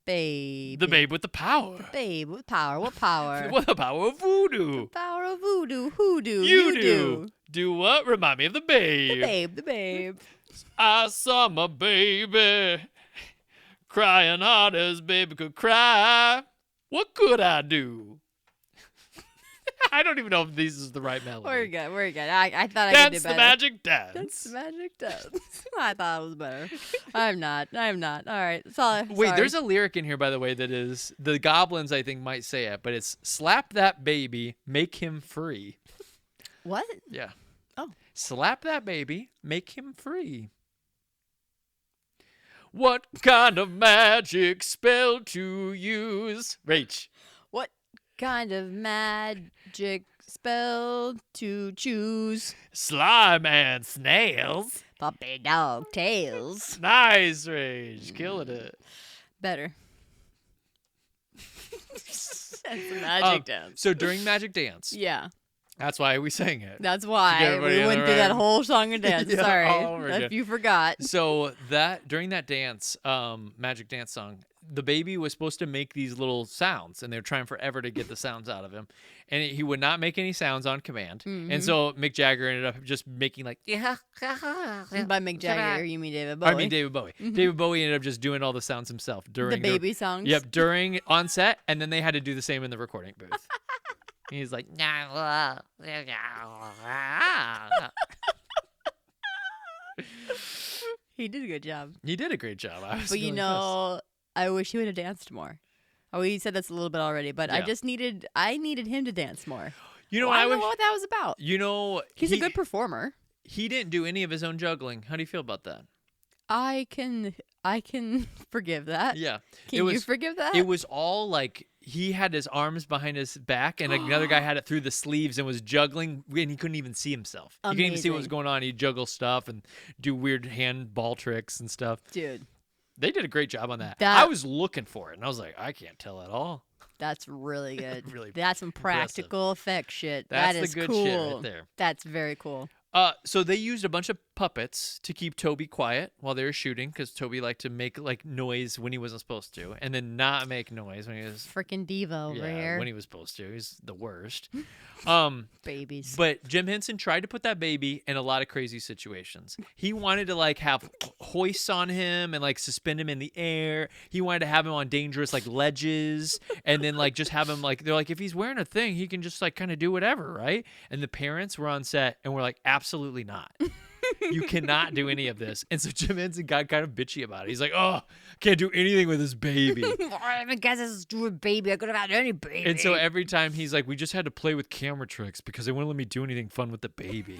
Babe. The Babe with the power. The Babe with power. What power? What the power of voodoo. The power of voodoo. Hoodoo. You do. Do what? Remind me of the Babe. The Babe. The Babe. I saw my baby crying hard as baby could cry. What could I do? I don't even know if this is the right melody. We're good. I thought I could do That's better. the magic dance. That's the magic dance. I thought it was better. I'm not. All right. Wait, there's a lyric in here, by the way, that is, the goblins, I think, might say it, but it's, slap that baby, make him free. What? Yeah. Oh. Slap that baby, make him free. What kind of magic spell to use? Rach. What kind of magic spell to choose? Slime and snails. Puppy dog tails. Nice, Rach. Killing it. Better. That's the magic dance. So during Magic Dance, Yeah. that's why we sang it. That's To get why everybody we in went the through that right- whole song and dance. Yeah, Sorry all over if again. you forgot. So during that dance, Magic Dance song, the baby was supposed to make these little sounds, and they were trying forever to get the sounds out of him, and he would not make any sounds on command. And so Mick Jagger ended up just making like By Mick Jagger, you mean David Bowie? I mean David Bowie. David Bowie ended up just doing all the sounds himself the during baby songs. Yep, during on set, and then they had to do the same in the recording booth. He's like, He did a good job. he did a great job. I was But really you know, I wish he would have danced more. Oh, he said that's a little bit already, but Yeah. I needed him to dance more. impressed. You know, I I don't wish. know what that was about. You know, He's a good performer. He didn't do any of his own juggling. How do you feel about that? I can forgive that. Yeah. Can you forgive that? It was all like he had his arms behind his back, and another guy had it through the sleeves and was juggling, and he couldn't even see himself. He couldn't even see what was Amazing. going on. He'd juggle stuff and do weird handball tricks and stuff. Dude, They did a great job on that. That- I was looking for it, and I was like, I can't tell at all. that's really good. Really That's some practical effect shit. That's That is the good cool. shit right there. That's very cool. So they used a bunch of puppets to keep Toby quiet while they were shooting, because Toby liked to make like noise when he wasn't supposed to, and then not make noise when he was Freaking diva over here. when he was supposed to. He's the worst. Babies. But Jim Henson tried to put that baby in a lot of crazy situations. He wanted to like have hoists on him and like suspend him in the air. He wanted to have him on dangerous like ledges, and then like just have him like, they're like, if he's wearing a thing, he can just like kind of do whatever, right? And the parents were on set and were like, absolutely not. You cannot do any of this. And so Jim Henson got kind of bitchy about it. He's like, oh, can't do anything with this baby. I guess this is a baby. I could have had any baby. And so every time he's like, we just had to play with camera tricks because they wouldn't let me do anything fun with the baby.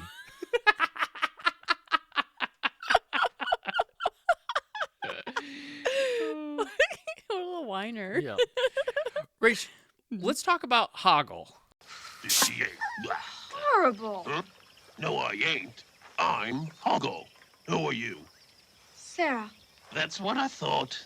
a little whiner. Yeah. Rach, let's talk about Hoggle. She ain't. Horrible. Huh? No, I ain't. I'm Hoggle. Who are you? Sarah. That's what I thought.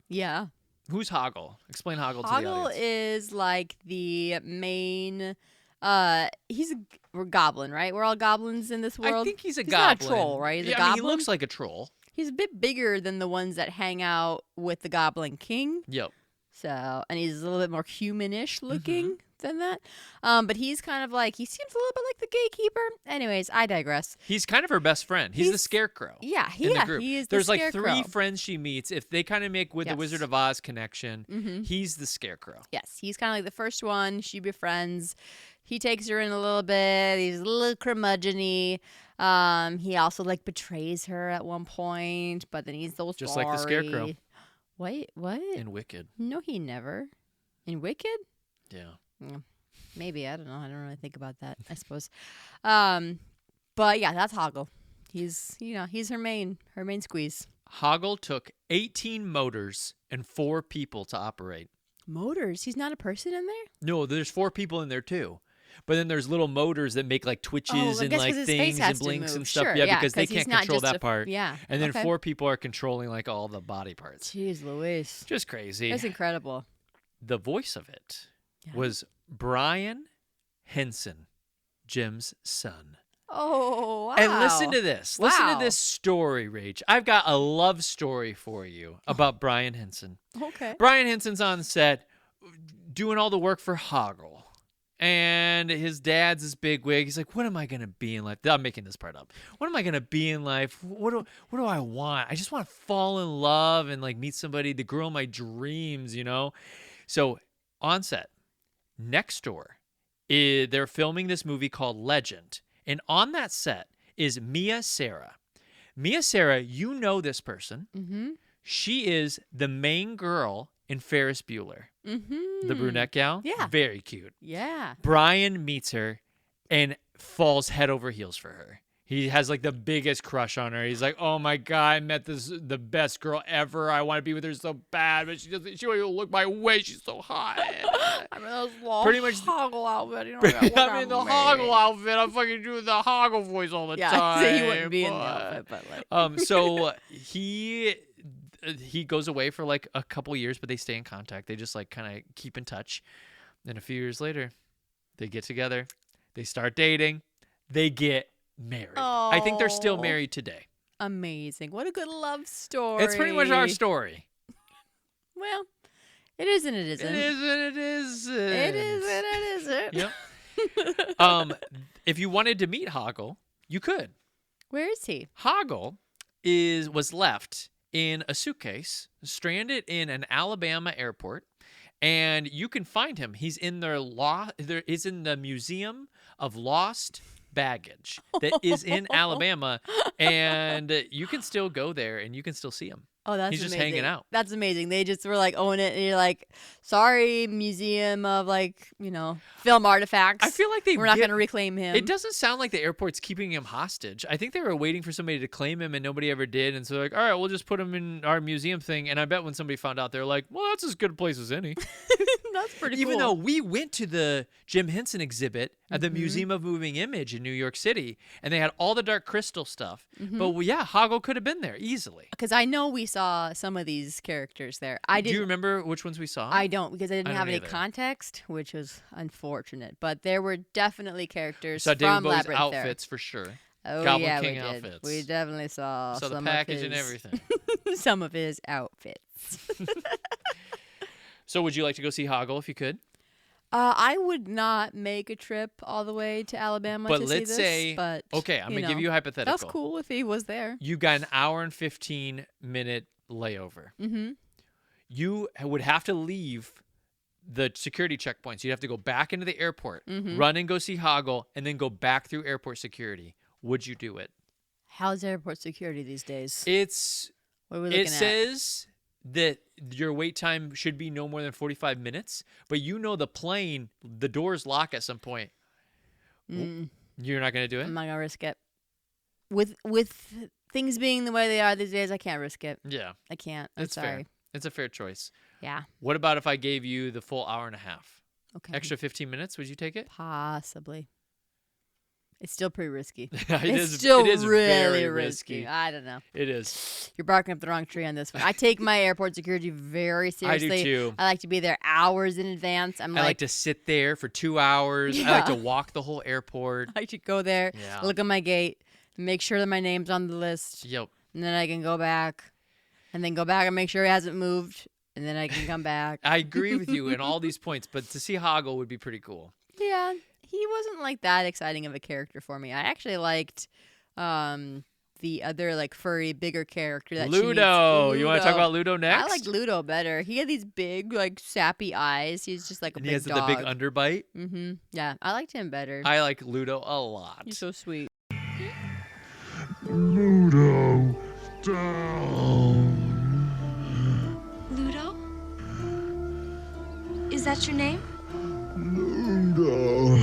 Yeah. Who's Hoggle? Explain Hoggle to the Hoggle audience. is like the main. We're goblin, right? We're all goblins in this world. I think he's a He's goblin. not a troll, right? He's a yeah, I mean, he goblin? looks like a troll. He's a bit bigger than the ones that hang out with the Goblin King. Yep. So, and he's a little bit more humanish looking Mm-hmm. than that. But he's kind of like, he seems a little bit like the gatekeeper. Anyways, I digress. He's kind of her best friend. He's the He's- scarecrow. Yeah, in the group. he is There's the like scarecrow. 3 friends she meets. If they kind of make with the Yes. Wizard of Oz connection, Mm-hmm. he's the scarecrow. Yes, he's kind of like the first one. She befriends. He takes her in a little bit. He's a little curmudgeon-y. He also like betrays her at one point, but then he's so Just sorry. like the Scarecrow. Wait, what? In Wicked. No, he never. In Wicked? Yeah. Maybe, I don't know. I don't really think about that, I suppose. But yeah, that's Hoggle. He's her main squeeze. Hoggle took 18 motors and 4 people to operate. Motors? He's not a person in there? No, there's 4 people in there too. But then there's little motors that make like twitches and like things and blinks and stuff. Sure, yeah, because they can't control that part. Yeah. And then 4 people are controlling like all the body parts. Jeez Louise. Just crazy. That's incredible. The voice of it was Brian Henson, Jim's son. Oh, wow. And listen to this. Wow. Listen to this story, Rach. I've got a love story for you about Brian Henson. Okay. Brian Henson's on set doing all the work for Hoggle. And his dad's this bigwig. He's like, what am I going to be in life? I'm making this part up. What am I going to be in life? What do I want? I just want to fall in love and like meet somebody, the girl of my dreams, you know? So on set, next door, they're filming this movie called Legend. And on that set is Mia Sara. Mia Sara, you know this person. Mm-hmm. She is the main girl in Ferris Bueller. Mm-hmm. The brunette gal? Yeah. Very cute. Yeah. Brian meets her and falls head over heels for her. He has like the biggest crush on her. He's like, oh my God, I met the best girl ever. I want to be with her so bad, but she won't even look my way. She's so hot. I'm in this long Pretty much Hoggle outfit. You know, I'm in the Hoggle outfit. I'm fucking doing the Hoggle voice all the time. So he wouldn't be in the outfit, but like. So he goes away for like a couple years, but they stay in contact. They just like kind of keep in touch. Then a few years later, they get together. They start dating. They get married. Oh, I think they're still married today. Amazing. What a good love story. It's pretty much our story. Well, it is and it isn't. It is and it is. It is and it isn't. Yep. If you wanted to meet Hoggle, you could. Where is he? Hoggle was left in a suitcase, stranded in an Alabama airport, and you can find him. He's in is in the Museum of Lost Baggage that is in Alabama, and you can still go there and you can still see him. Oh, that's He's just amazing. hanging out. That's amazing. They just were like own it, and you're like, sorry, Museum of like, film artifacts. I feel like we're not going to reclaim him. It doesn't sound like the airport's keeping him hostage. I think they were waiting for somebody to claim him, and nobody ever did. And so they're like, all right, we'll just put him in our museum thing. And I bet when somebody found out, they're like, well, that's as good a place as any. That's pretty cool. Even though we went to the Jim Henson exhibit at the Museum of Moving Image in New York City, and they had all the Dark Crystal stuff. But yeah, Hoggle could have been there easily. Because I know we saw some of these characters there. Do you remember which ones we saw? I don't, because I didn't have any either. context, which was unfortunate. But there were definitely characters Saw David from Bowie's Labyrinth outfits there. for sure. Oh, Goblin yeah, King we did. outfits. We definitely saw Saw some the package of his, and everything. some of his outfits. So would you like to go see Hoggle if you could? I would not make a trip all the way to Alabama But to let's see this. say, But okay, I'm going to give you a hypothetical. That's cool if he was there. You got an hour and 15-minute layover. Mm-hmm. You would have to leave the security checkpoints. You'd have to go back into the airport, run and go see Hoggle, and then go back through airport security. Would you do it? How's airport security these days? What are we looking It says that your wait time should be no more than 45 minutes, but the plane, the doors lock at some point. You're not going to do it? I'm not going to risk it. With things being the way they are these days, I can't risk it. Yeah. I can't. I'm sorry. Fair. It's a fair choice. Yeah. What about if I gave you the full hour and a half? Okay. Extra 15 minutes, would you take it? Possibly. It's still pretty risky. It It's is still really really risky. I don't know. It is. You're barking up the wrong tree on this one. I take my airport security very seriously. I do too. I like to be there hours in advance. I like to sit there for 2 hours. Yeah. I like to walk the whole airport. I should go there, Yeah. look at my gate, make sure that my name's on the list, Yep. and then I can go back, and then go back and make sure it hasn't moved, and then I can come back. I agree with you in all these points, but to see Hoggle would be pretty cool. Yeah, he wasn't like that exciting of a character for me. I actually liked the other like furry, bigger character that Ludo. she meets. You want to talk about Ludo next? I liked Ludo better. He had these big, like sappy eyes. He's just like a And big he has dog. the big underbite. Yeah, I liked him better. I like Ludo a lot. He's so sweet. Ludo, down. Ludo? Is that your name? Ludo.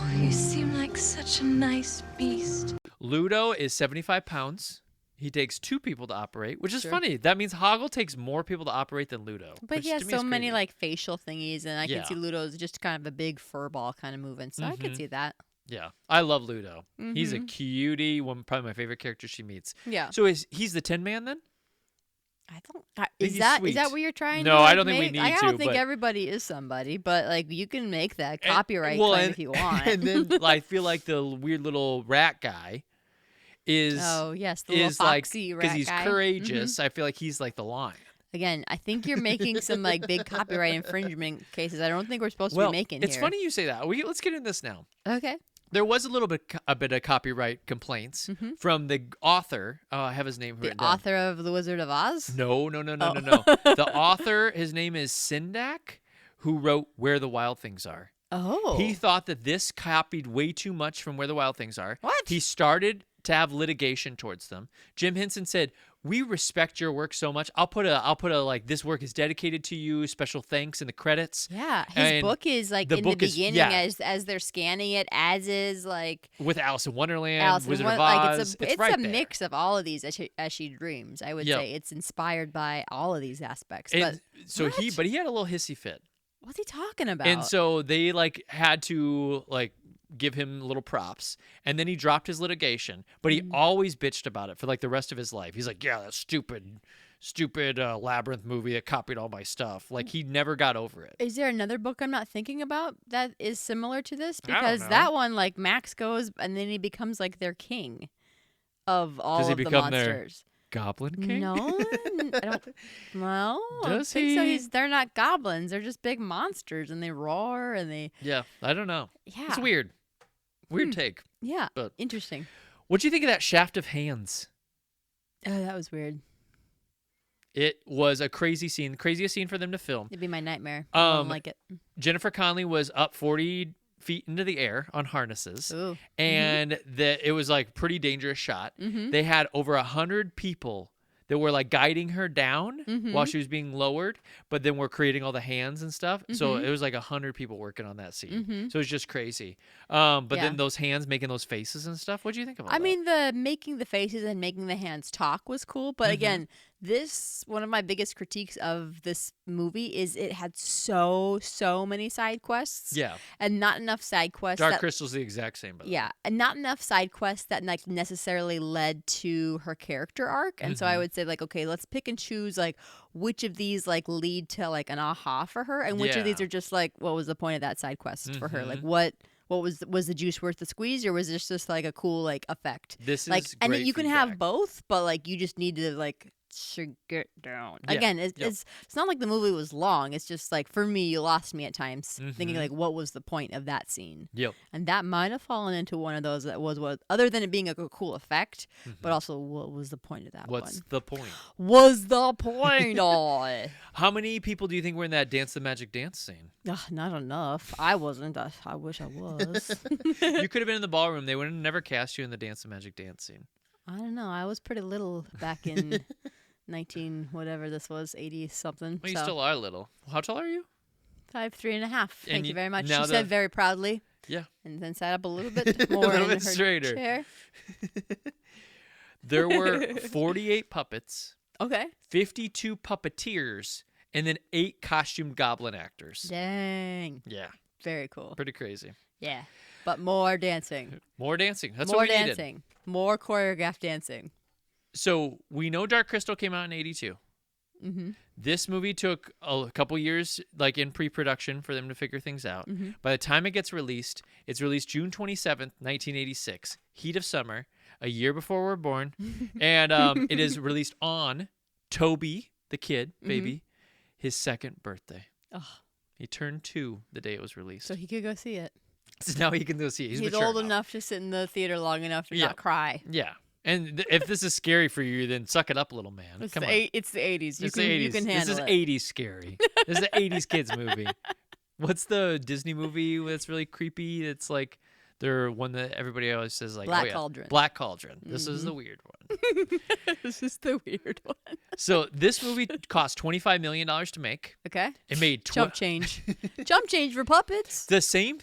Oh, you seem like such a nice beast. Ludo is 75 pounds. He takes 2 people to operate, which is funny. That means Hoggle takes more people to operate than Ludo. But he has so many crazy. like facial thingies, and I can see Ludo's just kind of a big fur ball kind of moving. So I can see that. Yeah, I love Ludo. He's a cutie. Probably my favorite character she meets. Yeah. So he's the Tin Man then? I don't. Think Is he's that sweet. what you're trying to? No, like, I don't think we make? need I don't to, think but- everybody is somebody, but like you can make that copyright well, claim and- if you want. And then I feel like the weird little rat guy is oh yes, the little is like foxy rat because he's guy. courageous. I feel like he's like the lion. Again, I think you're making some like big copyright infringement cases. I don't think we're supposed to Well, be making it's here. funny you say that. Let's get into this now. Okay. There was a bit of copyright complaints from the author. Oh, I have his name. The written down. author of The Wizard of Oz? No. Oh. The author, his name is Sindak, who wrote Where the Wild Things Are. Oh. He thought that this copied way too much from Where the Wild Things Are. What? He started to have litigation towards them. Jim Henson said, "We respect your work so much. I'll put a like this work is dedicated to you. Special thanks in the credits." Yeah, his And book is like the in the book is- beginning yeah. as they're scanning it, as is like With Alice in Wonderland, Alice in Wizard of Wonderland. Oz. Like it's right a there. mix of all of these as she dreams. I would Yep. say it's inspired by all of these aspects. And but so what? he had a little hissy fit. What's he talking about? And so they like had to like give him little props, and then he dropped his litigation, but he always bitched about it for like the rest of his life. He's like, yeah, that stupid Labyrinth movie that copied all my stuff. Like he never got over it. Is there another book I'm not thinking about that is similar to this? I don't Because know. that one, like Max goes and then he becomes like their king of all Does he of the become their monsters. Goblin King? No, I don't. Well, I don't Does think so. he? They're not goblins. They're just big monsters, and they roar and they. Yeah, I don't know. Yeah, It's weird. Weird take. Yeah, But- interesting. What'd you think of that shaft of hands? Oh, that was weird. It was a crazy scene, craziest scene for them to film. It'd be my nightmare. I don't Um, like it. Jennifer Connelly was up 40 feet into the air on harnesses, Ooh. and it was like pretty dangerous shot. Mhm. They had over 100 people that were like guiding her down Mhm. while she was being lowered, but then we're creating all the hands and stuff. So Mhm. it was like 100 people working on that scene. Mhm. So it was just crazy. But Yeah. then those hands making those faces and stuff. What do you think of all I that? mean, the making the faces and making the hands talk was cool, but Mhm. again, one of my biggest critiques of this movie is it had so many side quests. yeah, And not enough side quests. Dark that, Crystal's the exact same. By the way. Yeah, and not enough side quests that like necessarily led to her character arc. And so I Mhm. would say like, okay, let's pick and choose like which of these like lead to like an aha for her, and which of these Yeah. are just like, what was the point of that side quest for her? Like Mhm. what was the juice worth the squeeze, or was this just like a cool like effect? This Like, is and great you can have feedback. both, but like you just need to like get down. Yeah, Again, yep. it's not like the movie was long. It's just like for me, you lost me at times thinking Mhm. like, what was the point of that scene? Yep. And that might have fallen into one of those that was what, other than it being a cool effect, but also what was the point of that What's one? the point? Was the point? Oh, How many people do you think were in that Dance the Magic Dance scene? not enough. I wasn't. I wish I was. You could have been in the ballroom. They would have never cast you in the Dance the Magic Dance scene. I don't know. I was pretty little back in 19 whatever this was, 80 something. Well, you so. still are little. How tall are you? 5'3.5". Thank you very much. now She said the- very proudly, Yeah. and then sat up a little bit more little in bit her straighter. chair. There were 48 puppets, Okay. 52 puppeteers, and then 8 costumed goblin actors. Dang. Yeah, Very cool. pretty crazy. Yeah. But more dancing. More dancing. That's more what we needed. dancing. More choreographed dancing. So we know Dark Crystal came out in 82. Mm-hmm. This movie took a couple years, like in pre-production, for them to figure things out. Mhm. By the time it gets released, it's released June 27th, 1986, heat of summer, a year before we're born, and it is released on Toby, the kid, baby, his second birthday. Oh, He turned 2 the day it was released. so he could go see it. So now he can go see it. He's He's mature old now. enough to sit in the theater long enough to Yeah. not cry. Yeah. And if this is scary for you, then suck it up, little man. It's Come the on. it's the 80s. You It's can the 80s. you can handle this is it. 80s scary. This is the 80s kids movie. What's the Disney movie that's really creepy? It's like They're one that everybody always says like, Black oh, yeah, Cauldron. Black Cauldron. This is the weird one. This is the weird one. So this movie cost $25 million to make. Okay. It made Jump change. Jump change for puppets. the same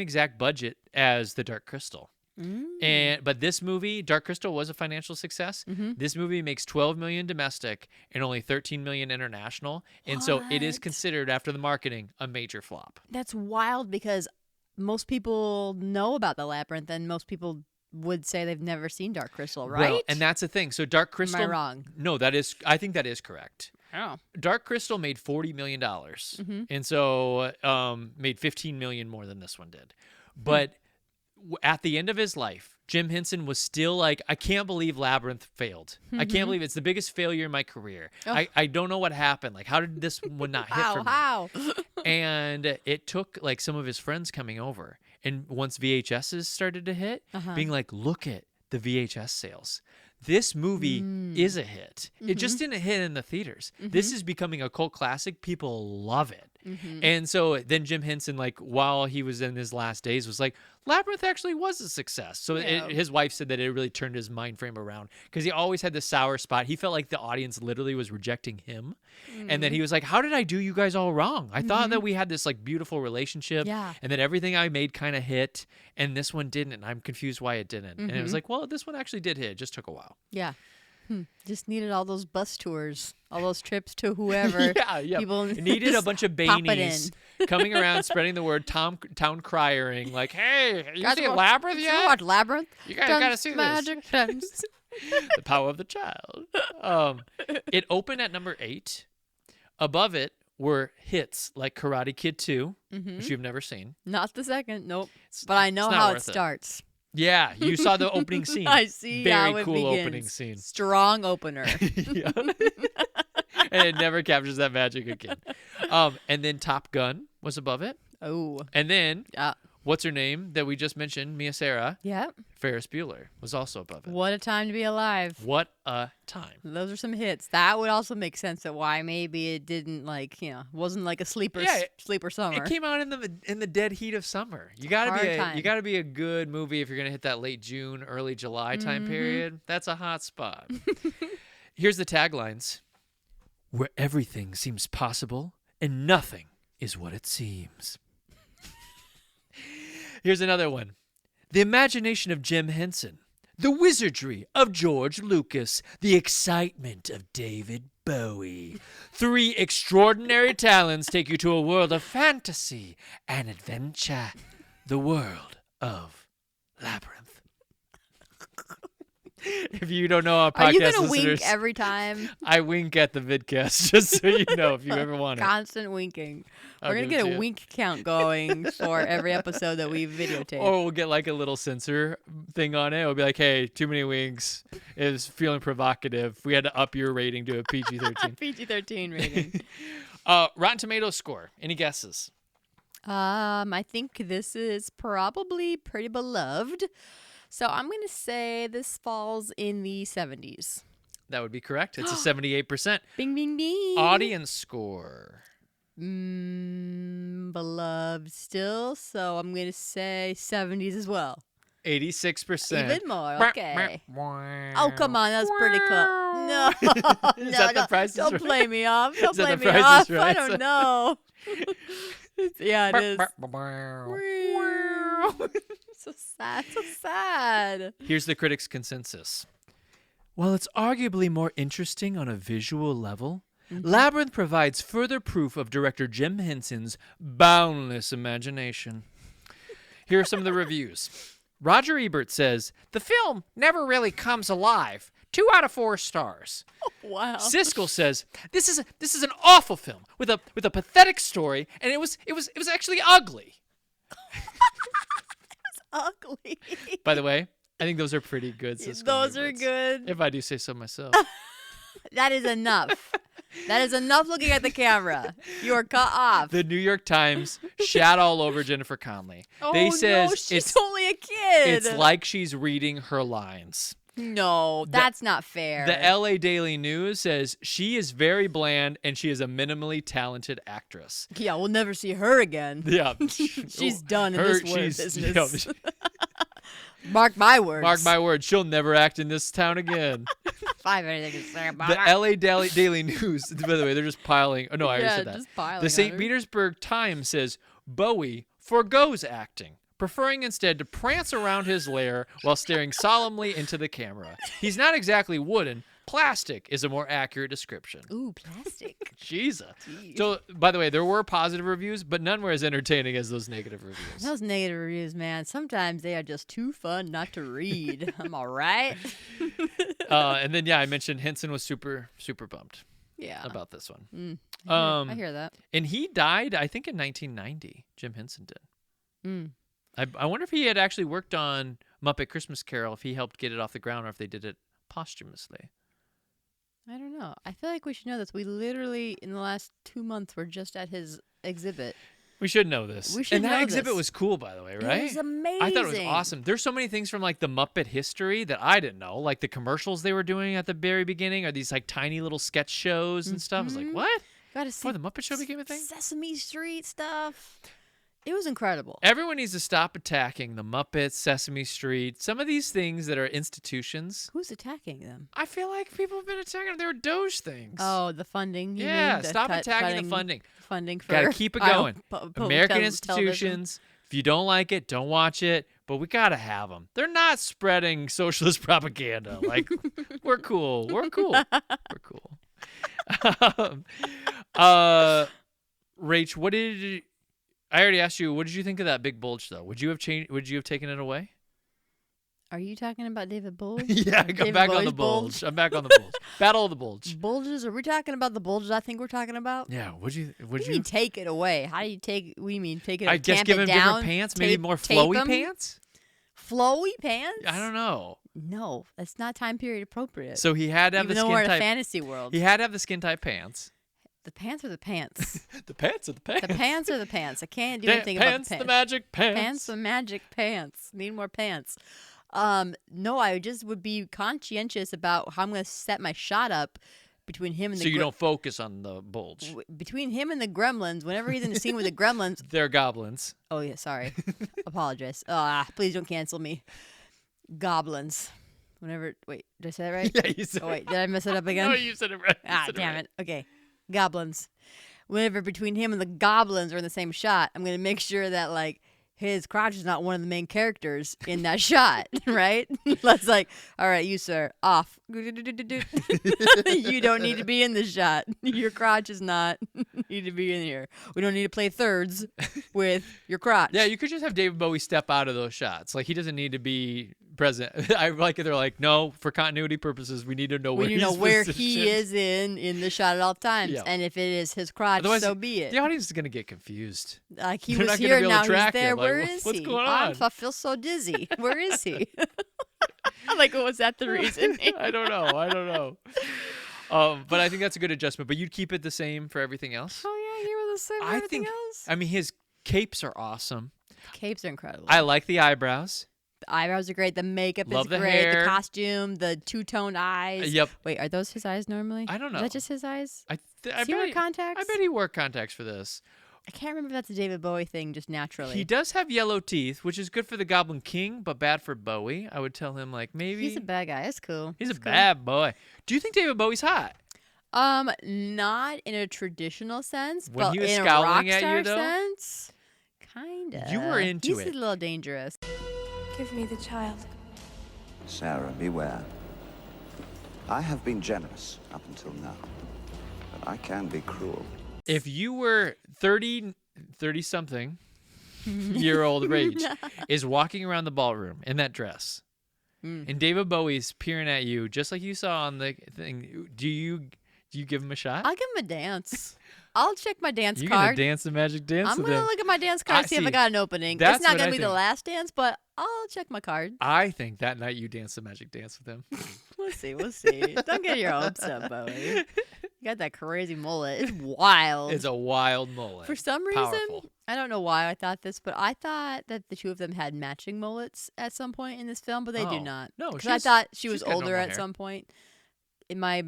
exact budget as The Dark Crystal. But this movie, Dark Crystal, was a financial success. This movie makes $12 million domestic and only $13 million international, and so it is considered, after the marketing, a major flop. That's wild because most people know about the Labyrinth, and most people would say they've never seen Dark Crystal, right? Well, and that's the thing. So Dark Crystal. Am I wrong? No, I think that is correct. Oh. Dark Crystal made $40 million, and so made $15 million more than this one did. But at the end of his life, Jim Henson was still like, I can't believe Labyrinth failed. I can't believe it's the biggest failure in my career. Oh. I don't know what happened. Like, how did this one not hit for me? How? And it took like some of his friends coming over, and once VHSs started to hit, being like, look at the VHS sales. This movie is a hit. It just didn't hit in the theaters. This is becoming a cult classic. People love it. And so then Jim Henson, like, while he was in his last days, was like, Labyrinth actually was a success. So his wife said that it really turned his mind frame around, because he always had this sour spot. He felt like the audience literally was rejecting him. And then he was like, how did I do you guys all wrong? I thought that we had this like beautiful relationship, and that everything I made kind of hit, and this one didn't, and I'm confused why it didn't. And it was like, well, this one actually did hit. It just took a while. Yeah. Just needed all those bus tours, all those trips to whoever. People it needed a bunch of pop it Baneys coming around, spreading the word, town crying, like, hey, you see Labyrinth yet? Watch Labyrinth. You guys got to see magic this. The power of the child. It opened at number 8. Above it were hits like Karate Kid 2, which you've never seen. Not the second, nope. But I know how it starts. Yeah, you saw the opening scene. I see Very how it cool begins. opening scene. Strong opener. Yeah. And it never captures that magic again. And then Top Gun was above it. Oh. And then, what's her name that we just mentioned, Mia Sara? Yep. Ferris Bueller was also above it. What a time to be alive. What a time. Those are some hits. That would also make sense of why maybe it didn't wasn't like a sleeper summer. It came out in the dead heat of summer. You gotta be a good movie if you're gonna hit that late June, early July time period. That's a hot spot. Here's the taglines: where everything seems possible and nothing is what it seems. Here's another one: the imagination of Jim Henson, the wizardry of George Lucas, the excitement of David Bowie. 3 extraordinary talents take you to a world of fantasy and adventure. The world of Labyrinth. If you don't know our podcast Are you gonna listeners, wink every time? I wink at the vidcast, just so you know, if you ever want it. Constant winking. I'll We're gonna give it get to a you. wink count going for every episode that we videotape. Or we'll get like a little censor thing on it. We'll be like, hey, too many winks. It was feeling provocative. We had to up your rating to a PG-13. PG-13 rating. Rotten Tomatoes score. Any guesses? I think this is probably pretty beloved. So I'm going to say this falls in the 70s. That would be correct. It's a 78%. Bing, bing, bing. Audience score. Beloved still. So I'm going to say 70s as well. 86%. Even more. Okay. Oh, come on. That's pretty close. No. Is that the Price is Don't Right? play me off. Don't Is that play the me Price off. is Right? I don't know. Yeah, it is. So sad. So sad. Here's the critics' consensus. While it's arguably more interesting on a visual level, Labyrinth provides further proof of director Jim Henson's boundless imagination. Here are some of the reviews. Roger Ebert says, the film never really comes alive. 2 out of 4 stars. Wow. Siskel says, this is an awful film with a pathetic story, and it was actually ugly. Ugly. By the way, I think those are pretty good, Siskel. Those are Eberts, good. if I do say so myself. That is enough. That is enough looking at the camera. You are cut off. The New York Times shat all over Jennifer Connelly. Oh, They says no, she's only a kid. it's like she's reading her lines. No, that's not fair. The LA Daily News says she is very bland and she is a minimally talented actress. Yeah, we'll never see her again. Yeah. She's done in this word business. Yeah, Mark my words. mark my words, she'll never act in this town again. If I have anything to say about The it. LA Daily News, by the way, they're just piling. Oh, no, I already said that. just piling The on St. her. Petersburg Times says Bowie forgoes acting, preferring instead to prance around his lair while staring solemnly into the camera. He's not exactly wooden. Plastic is a more accurate description. Ooh, plastic. Jesus. So, by the way, there were positive reviews, but none were as entertaining as those negative reviews. Those negative reviews, man, sometimes they are just too fun not to read. I'm all right. And then, yeah, I mentioned Henson was super, super bummed Yeah. about this one. I hear that. And he died, I think, in 1990. Jim Henson did. Mm. I wonder if he had actually worked on Muppet Christmas Carol, if he helped get it off the ground, or if they did it posthumously. I don't know. I feel like we should know this. We literally, in the last 2 months, were just at his exhibit. We should know this. We should and that know exhibit this. was cool, by the way, right? It was amazing. I thought it was awesome. There's so many things from like the Muppet history that I didn't know, like the commercials they were doing at the very beginning, or these like tiny little sketch shows and stuff. I was like, what? Gotta see Before the Muppet Show became a thing? Sesame Street stuff. It was incredible. Everyone needs to stop attacking the Muppets, Sesame Street, some of these things that are institutions. Who's attacking them? I feel like people have been attacking them. They were Doge things. Oh, the funding. You yeah, mean? The stop attacking cutting the funding. Funding for. Gotta keep it going. American television. institutions. If you don't like it, don't watch it. But we gotta have them. They're not spreading socialist propaganda. Like, we're cool. We're cool. We're cool. Rach, what did I already asked you? What did you think of that big bulge, though? Would you have changed? Would you have taken it away? Are you talking about David Bulge? Yeah, I'm back on the bulge. I'm back on the bulge. Battle of the bulge. Bulges? Are we talking about the bulges I think we're talking about? Yeah. Would you? What do you mean take it away? How do you take? We mean take it. I guess tamp give it him down, different pants, maybe more tape flowy 'em? pants. Flowy pants? I don't know. No, that's not time period appropriate. So he had to have Even the though skin we're in type. a fantasy world. He had to have the skin tight pants. The pants are the pants. The pants are the pants. The pants are the pants. I can't do anything about the Pants, pants. the magic pants. Pants, the magic pants. Need more pants. No, I just would be conscientious about how I'm going to set my shot up between him and So the you don't focus on the bulge. between him and the gremlins. Whenever he's in a scene with the gremlins. They're goblins. Oh yeah, sorry. Apologize. Please don't cancel me. Goblins. Whenever. Wait, did I say that right? Yeah, you said. Oh wait, did I mess it up again? No, you said it right. Damn it. Okay. Goblins. Whenever between him and the goblins are in the same shot, I'm gonna make sure that like his crotch is not one of the main characters in that shot, right? Let's like, all right, you sir, off. You don't need to be in this shot. Your crotch is not need to be in here. We don't need to play thirds with your crotch. Yeah, you could just have David Bowie step out of those shots. Like, he doesn't need to be present. I like it. They're like, no, for continuity purposes, we need to know where we he's need to know where positioned. he is in the shot at all times. Yeah. And if it is his crotch, Otherwise, so be it. The audience is going to get confused. Like he They're was not gonna here, be able to now he's track there. him. Like, Where is what's he? going on? I feel so dizzy. Where is he? Like, was that the reason? I don't know. But I think that's a good adjustment. But you'd keep it the same for everything else? Oh, yeah, he was the same for I everything think, else. I mean, his capes are awesome. Capes are incredible. I like the eyebrows. The eyebrows are great. The makeup Love is the great. hair. The costume, the two-toned eyes. Yep. Wait, are those his eyes normally? I don't know. Is that just his eyes? I Does he wear bet contacts? I bet he wore contacts for this. I can't remember if that's a David Bowie thing just naturally. He does have yellow teeth, which is good for the Goblin King, but bad for Bowie. I would tell him, like, maybe. He's a bad guy. That's cool. He's That's a cool. bad boy. Do you think David Bowie's hot? Not in a traditional sense, When but he was in a scowling rock at you, star though? sense, kinda. You were into He's it. a little dangerous. Give me the child. Sarah, beware. I have been generous up until now, but I can be cruel. If you were 30-something year old Rach is walking around the ballroom in that dress, and David Bowie's peering at you, just like you saw on the thing, do you give him a shot? I'll give him a dance. I'll check my dance You're card. gonna dance the magic dance I'm with gonna him. look at my dance card, see if I see, got an opening. that's It's not what gonna I be the think. last dance, but I'll check my card. I think that night you dance the magic dance with him. We'll see. We'll see. Don't get your hopes up, Bowie. You got that crazy mullet. It's wild. It's a wild mullet. For some reason, Powerful. I don't know why I thought this, but I thought that the two of them had matching mullets at some point in this film, but they do not. No, because I thought she was got older normal at hair. some point. I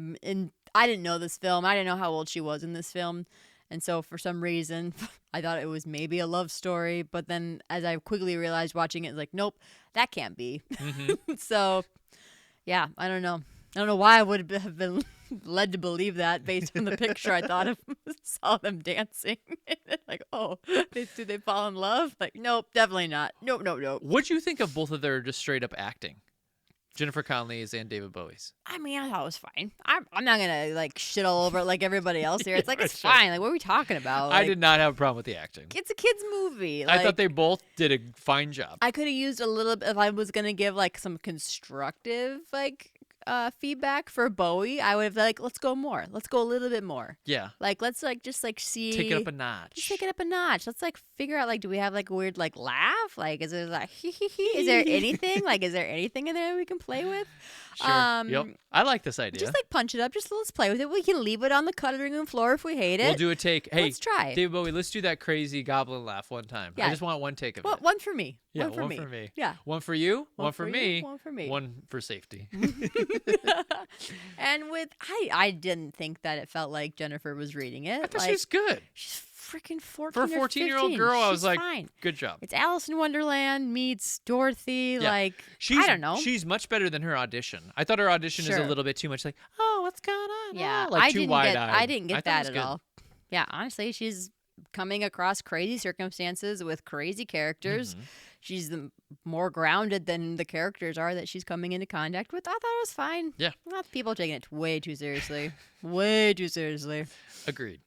didn't know this film. I didn't know how old she was in this film, and so for some reason, I thought it was maybe a love story. But then, as I quickly realized watching it, it's like, nope, that can't be. So, yeah, I don't know. I don't know why I would have been led to believe that based on the picture I thought of, saw them dancing. Like, oh, do they fall in love? Like, nope, definitely not. Nope. What'd you think of both of their just straight up acting? Jennifer Connelly's and David Bowie's. I mean, I thought it was fine. I'm not gonna like shit all over it like everybody else here. It's like it's sure. fine. Like, what are we talking about? I Like, did not have a problem with the acting. It's a kids movie. I thought Like, they both did a fine job. I could have used a little bit if I was gonna give like some constructive like feedback for Bowie. I would have like, let's go more. Let's go a little bit more. Yeah. Like, let's like just like see. Take it up a notch. Just take it up a notch. Let's like figure out like, do we have like a weird like laugh? Like, is there like hee hee hee? Is there anything? Like, is there anything in there we can play with? Sure. Yep. I like this idea. Just like punch it up. Just let's play with it. We can leave it on the cutting room floor if we hate it. We'll do a take. Hey, Let's try. David Bowie, let's do that crazy goblin laugh one time. Yeah. I just want one take of Well, it. one for me. Yeah, one for me. Yeah. One for you, one for for you, me, one for me. one for safety. And with I didn't think that it felt like Jennifer was reading it. I thought like, she was good. she's freaking 14 For a or 14-year-old 15. girl, I was She's like, fine. good job. It's Alice in Wonderland meets Dorothy. Yeah. Like, She's, I don't know. She's much better than her audition. I thought her audition is Sure. a little bit too much like, oh, what's going on? Yeah, Oh, like I too didn't wide-eyed. get. I didn't get thought it that was at good. all. Yeah, honestly, she's coming across crazy circumstances with crazy characters. Mm-hmm. She's more grounded than the characters are that she's coming into contact with. I thought it was fine. Yeah. Well, people taking it way too seriously. Way too seriously. Agreed.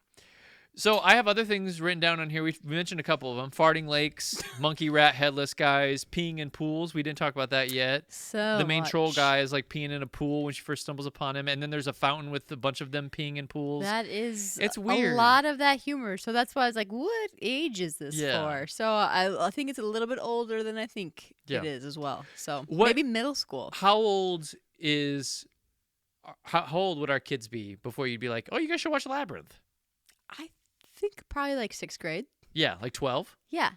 So I have other things written down on here. We mentioned a couple of them. Farting lakes, monkey rat headless guys, peeing in pools. We didn't talk about that yet. So the main troll much. guy is like peeing in a pool when she first stumbles upon him. And then there's a fountain with a bunch of them peeing in pools. That is It's weird. a lot of that humor. So that's why I was like, what age is this Yeah. for? So I think it's a little bit older than I think Yeah. it is as well. So What- maybe middle school. How old would our kids be before you'd be like, oh, you guys should watch Labyrinth? I think probably like 6th grade. Yeah, like 12? Yeah.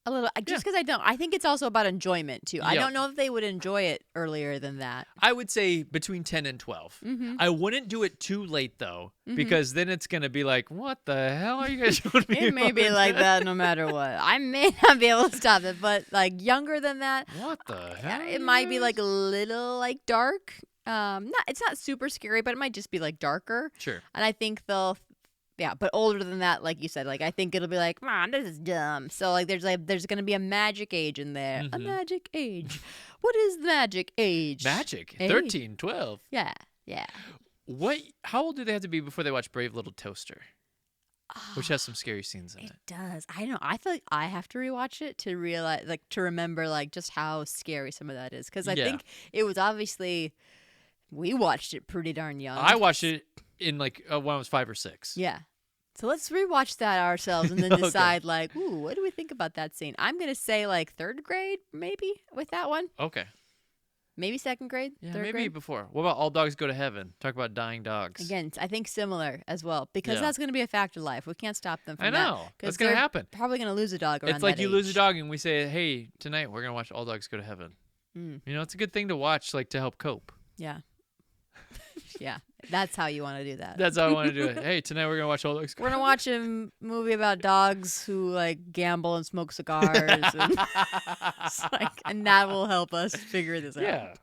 A little, just because I think it's also about enjoyment too. I Yep. don't know if they would enjoy it earlier than that. I would say between 10 and 12. Mm-hmm. I wouldn't do it too late, though, because then it's going to be like, what the hell are you guys showing me? It may be like that no matter what. I may not be able to stop it, but like younger than that, What the hell? it might be like a little like dark. It's not super scary, but it might just be like darker. Sure. And I think but older than that, like you said, like I think it'll be like, Mom, this is dumb. So like there's gonna be a magic age in there. A magic age. What is the magic age? Magic. Hey. 13, 12. Yeah. How old do they have to be before they watch Brave Little Toaster? Which has some scary scenes in it. It does. I don't know. I feel like I have to rewatch it to realize, like, to remember, like, just how scary some of that is. Because I Yeah. think it was obviously, we watched it pretty darn young. I watched it in like when I was 5 or 6. Yeah. So let's rewatch that ourselves and then Okay. decide, like, ooh, what do we think about that scene? I'm going to say, like, 3rd grade, maybe, with that one. Okay. Maybe 2nd grade, Yeah, 3rd maybe grade. before. What about All Dogs Go to Heaven? Talk about dying dogs. Again, I think similar as well, because Yeah. that's going to be a fact of life. We can't stop them from I that. know. 'cause That's going to they're happen. Probably going to lose a dog around It's like that you lose a age. dog and we say, hey, tonight we're going to watch All Dogs Go to Heaven. Mm. You know, it's a good thing to watch, like, to help cope. Yeah. Yeah. That's how you want to do that. That's how I want to do it. Hey, tonight we're going to watch All Dogs Go We're to gonna watch a movie about dogs who like gamble and smoke cigars, and, it's like, and that will help us figure this out. Yeah.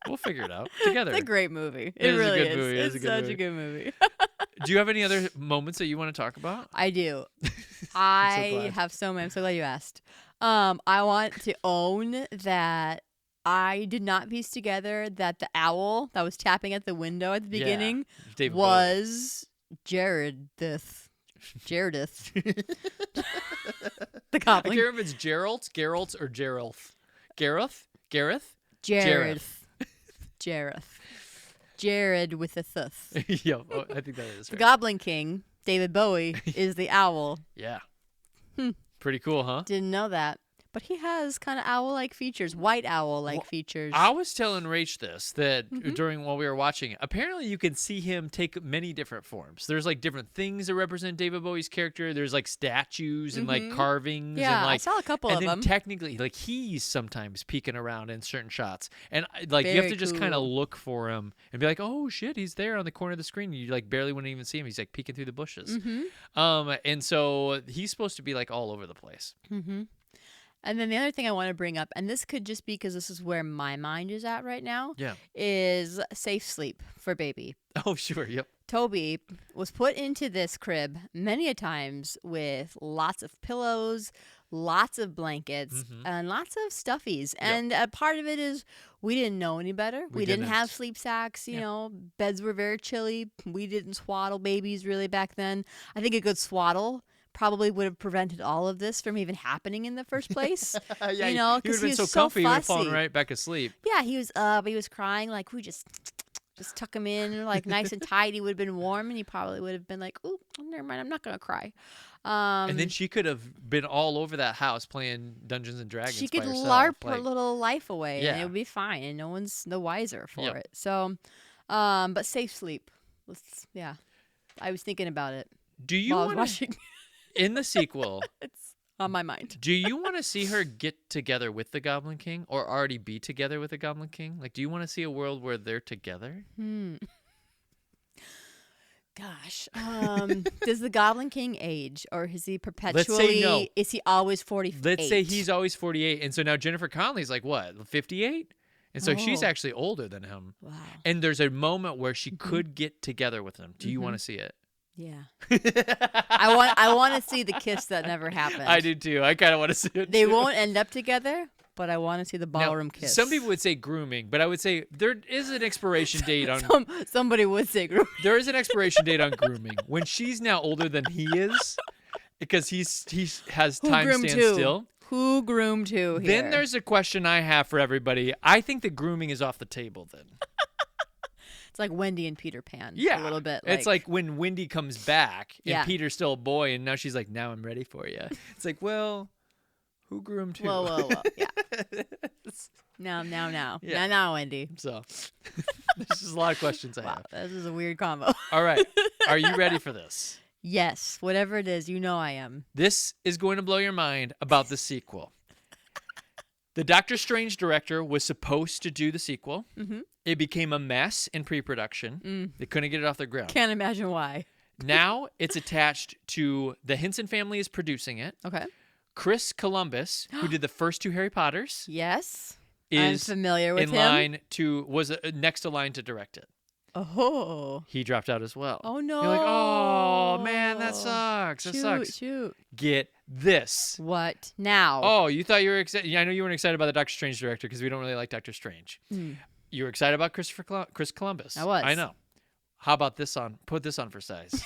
We'll figure it out together. It's a great movie. It is a really good is. movie. It is It's a good such movie. a good movie. Do you have any other moments that you want to talk about? I do. I glad. have so many. I'm so glad you asked. I want to own that I did not piece together that the owl that was tapping at the window at the beginning David Bowie. was Jaredith. Jaredith. The goblin. I can't remember if it's Geralt, or Geralth. Gareth? Jared. Jareth. Jared with a thuth. Yeah, I think that is The right. Goblin King, David Bowie, is the owl. Yeah. Hmm. Pretty cool, huh? Didn't know that. but he has kind of owl-like features, white owl-like features. I was telling Rach this, that while we were watching it, apparently you can see him take many different forms. There's like different things that represent David Bowie's character. There's like statues and like carvings. Yeah, and, like, I saw a couple of them. them. And then technically, like he's sometimes peeking around in certain shots. And like you have Very to just kind of cool. look for him and be like, oh shit, he's there on the corner of the screen. You like barely wouldn't even see him. He's like peeking through the bushes. And so he's supposed to be like all over the place. And then the other thing I want to bring up, and this could just be because this is where my mind is at right now, Yeah. is safe sleep for baby. Oh, sure. Yep. Toby was put into this crib many a times with lots of pillows, lots of blankets, and lots of stuffies. And a part of it is we didn't know any better. We didn't have sleep sacks. You know, beds were very chilly. We didn't swaddle babies really back then. I think a good swaddle probably would have prevented all of this from even happening in the first place. Yeah, you know, he would because have he been was so comfy, he would have fussy. fallen right back asleep. Yeah, he was up. He was crying. Like, we just tuck him in, like nice and tight. He would have been warm, and he probably would have been like, "Ooh, never mind. I'm not gonna cry." And then she could have been all over that house playing Dungeons and Dragons. she could by herself. LARP her like, little life away, and Yeah. it would be fine, and no one's the wiser for Yep. it. So, but safe sleep. I was thinking about it Do you while I was want watching. in the sequel? It's on my mind. Do you want to see her get together with the Goblin King, or already be together with the Goblin King? Like, do you want to see a world where they're together? Gosh, does the Goblin King age, or is he perpetually? no. Is he always 48? Let's say he's always 48, and so now Jennifer Connelly's like what, 58, and so she's Oh. actually older than him. Wow. And there's a moment where she could get together with him. Do you want to see it? Yeah. I want to see the kiss that never happened. I do too. I kind of want to see it. They too. won't end up together, but I want to see the Now, ballroom kiss. Some people would say grooming, but I would say there is an expiration date on. Somebody would say grooming. There is an expiration date on grooming. When she's now older than he is, because he has Who time groomed stand who? still. Who groomed who here? Then there's a question I have for everybody. I think the grooming is off the table then. It's like Wendy and Peter Pan. Yeah. A little bit. It's like when Wendy comes back and Yeah. Peter's still a boy and now she's like, now I'm ready for you. It's like, well, who groomed who? Whoa. Yeah. Now. Yeah. Now, Wendy. So there's just a lot of questions I Wow, have. this is a weird combo. All right. Are you ready for this? Yes, whatever it is, you know I am. This is going to blow your mind about the sequel. The Doctor Strange director was supposed to do the sequel. Mm-hmm. It became a mess in pre-production. They couldn't get it off the ground. Can't imagine why. Now it's attached to the Henson family is producing it. Okay. Chris Columbus, who did the first two Harry Potters, Yes. is I'm familiar with in him. line was next to line to direct it. Oh. He dropped out as well. Oh no. You're like, oh man, that sucks. That Shoot, sucks. shoot. Get this. What now? Oh, you thought you were excited? Yeah, I know you weren't excited about the Doctor Strange director because we don't really like Doctor Strange. You were excited about Chris Columbus. I was. I know. How about this on? Put this on for size.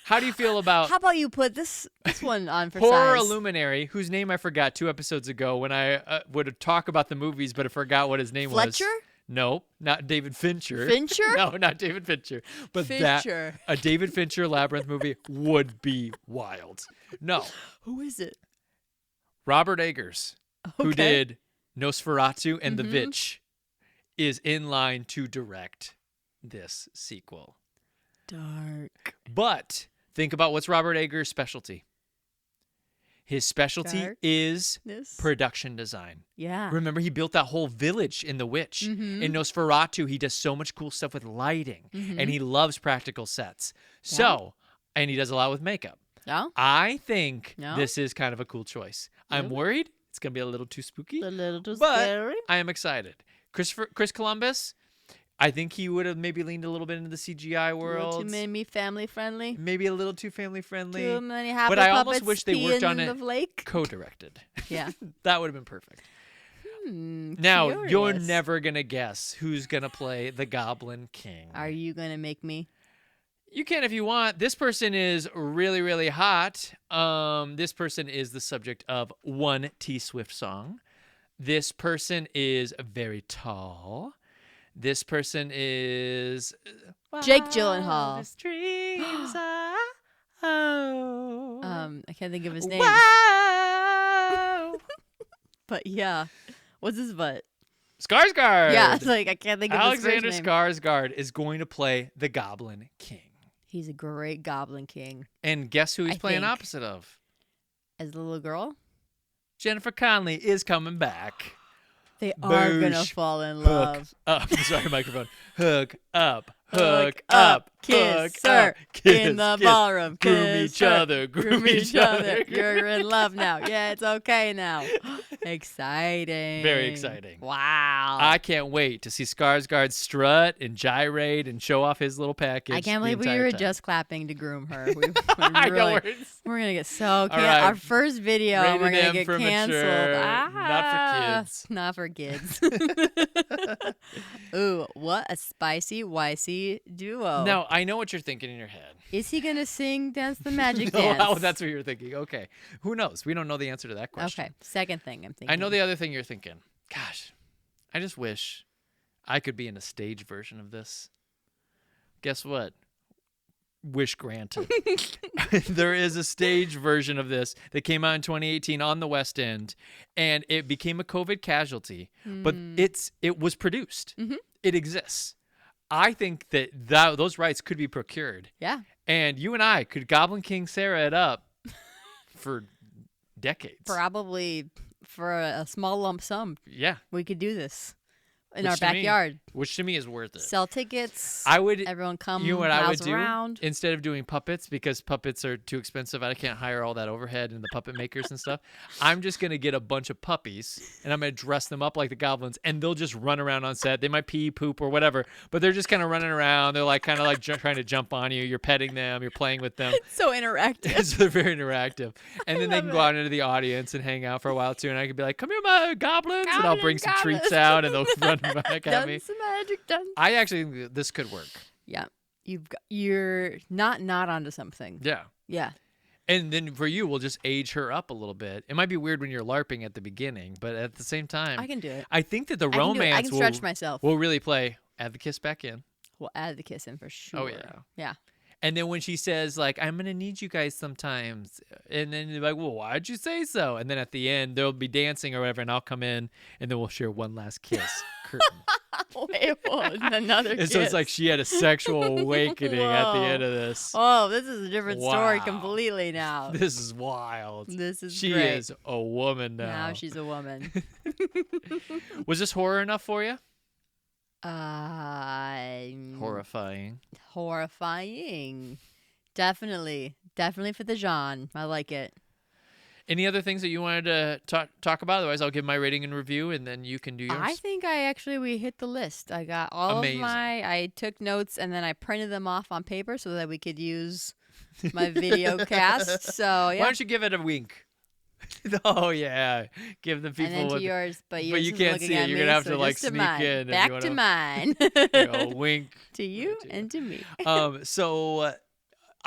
How do you feel about How about you put this one on for horror size? luminary, whose name I forgot 2 episodes ago when I would talk about the movies, but I forgot what his name was. Fletcher? No, not David Fincher. Fincher? No, not David Fincher. But Fincher. a David Fincher Labyrinth movie would be wild. No, Who is it? Robert Eggers, who Okay. did Nosferatu and The Witch, is in line to direct this sequel. Dark. But think about what's Robert Eggers' specialty. His specialty Dark. is This? production design. Yeah. Remember, he built that whole village in The Witch. In Nosferatu, he does so much cool stuff with lighting, and he loves practical sets. So, and he does a lot with makeup. No? I think No? this is kind of a cool choice. I'm worried it's going to be a little too spooky, A little too but scary. I am excited. Chris Columbus, I think he would have maybe leaned a little bit into the CGI A little world. too many family friendly. Maybe a little too family friendly. Too many happy But I almost puppets wish they worked peeing on in it the lake. co-directed. Yeah. That would have been perfect. Now, you're Curious. never going to guess who's going to play the Goblin King. Are you gonna make me? You can if you want. This person is really, really hot. This person is the subject of one T Swift song. This person is very tall. This person is Jake Gyllenhaal. Wildest dreams I own. I can't think of his name. Wow. But yeah, what's his butt? Skarsgård. Yeah, it's like I can't think of Alexander his first name. Skarsgård is going to play the Goblin King. He's a great Goblin King. And guess who he's playing think. opposite of? As the little girl, Jennifer Connelly is coming back. they are gonna Boosh. fall in Hook love. up. Sorry, microphone. Hook up. Hook Hook up. kiss Hook her up. Kiss, in the kiss. ballroom. Groom Kiss each her. other. Groom each other. You're in love now. Yeah, it's okay now. Exciting. Very exciting. Wow. I can't wait to see Skarsgård strut and gyrate and show off his little package. I can't the believe we entire were time. just clapping to groom her. I know We're gonna get so right. our first video. And we're Rated gonna M get for canceled. mature, not for kids. Not for kids. Ooh, what a spicy, wicey duo. Now, I know what you're thinking in your head. Is he gonna sing Dance the Magic No, Dance? oh, that's what you're thinking. Okay. Who knows? We don't know the answer to that question. Okay. Second thing I'm thinking. I know the other thing you're thinking. Gosh, I just wish I could be in a stage version of this. Guess what? Wish granted. There is a stage version of this that came out in 2018 on the West End, and it became a COVID casualty, but it was produced. Mm-hmm. It exists. I think that those rights could be procured. Yeah. And you and I could Goblin King Sarah it up for decades. Probably for a small lump sum, Yeah. we could do this in Which our to me- backyard. Which to me is worth it. Sell tickets. I would. Everyone come. You know what I would do around. instead of doing puppets, because puppets are too expensive. I can't hire all that overhead and the puppet makers and stuff. I'm just gonna get a bunch of puppies and I'm gonna dress them up like the goblins, and they'll just run around on set. They might pee, poop, or whatever, but they're just kind of running around. They're like kind of like trying to jump on you. You're petting them. You're playing with them. So interactive. So they're very interactive, and then they can go out into the audience and hang out for a while too. And I could be like, "Come here, my goblins," and I'll bring some treats out, and they'll run back at me. Dance the magic dance. I actually think this could work. Yeah. You're not onto something. Yeah. Yeah. And then for you, we'll just age her up a little bit. It might be weird when you're LARPing at the beginning, but at the same time, I can do it. I think that the I can do it. romance I can stretch myself. will really play. Add the kiss back in. We'll add the kiss in for sure. Oh, yeah. Yeah. And then when she says, like, I'm going to need you guys sometimes. And then you're like, well, why'd you say so? And then at the end, there'll be dancing or whatever, and I'll come in, and then we'll share one last kiss. Curtain. Wait, another And kiss. so it's like she had a sexual awakening at the Whoa. end of this. Oh, this is a different story Wow. completely now. This is wild. This is She great. is a woman now. Now she's a woman. Was this horror enough for you? Horrifying. Horrifying. Definitely for the genre. I like it. Any other things that you wanted to talk about? Otherwise, I'll give my rating and review, and then you can do yours. I think we hit the list. I got all Amazing. I took notes and then I printed them off on paper so that we could use my video cast. So yeah. Why don't you give it a wink? Oh yeah, give the people. And then to what- yours, but you yours is can't looking see it. at You're me, gonna have so to like just to sneak mine. in. if you Back wanna, to mine. you know, wink. To you and to me. So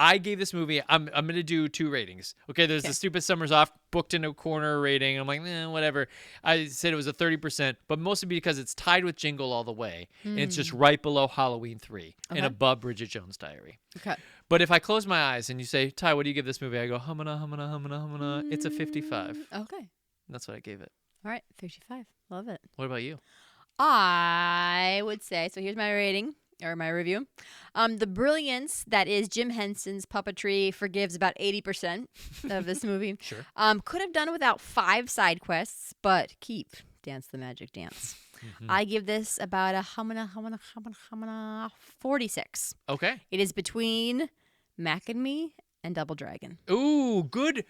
I gave this movie. I'm gonna do 2 ratings. Okay, there's the Stupid Summers Off booked in a corner rating. I'm like, whatever. I said it was a 30%, but mostly because it's tied with Jingle All the Way, and it's just right below Halloween 3 and Okay. above Bridget Jones' Diary. Okay. But if I close my eyes and you say, Ty, what do you give this movie? I go, humana. It's a 55. Okay. That's what I gave it. All right. 55. Love it. What about you? I would say, so here's my rating or my review. The brilliance that is Jim Henson's puppetry forgives about 80% of this movie. Sure. Could have done without 5 side quests, but keep Dance the Magic Dance. I give this about a humana 46. Okay. It is between Mac and Me and Double Dragon. Ooh, good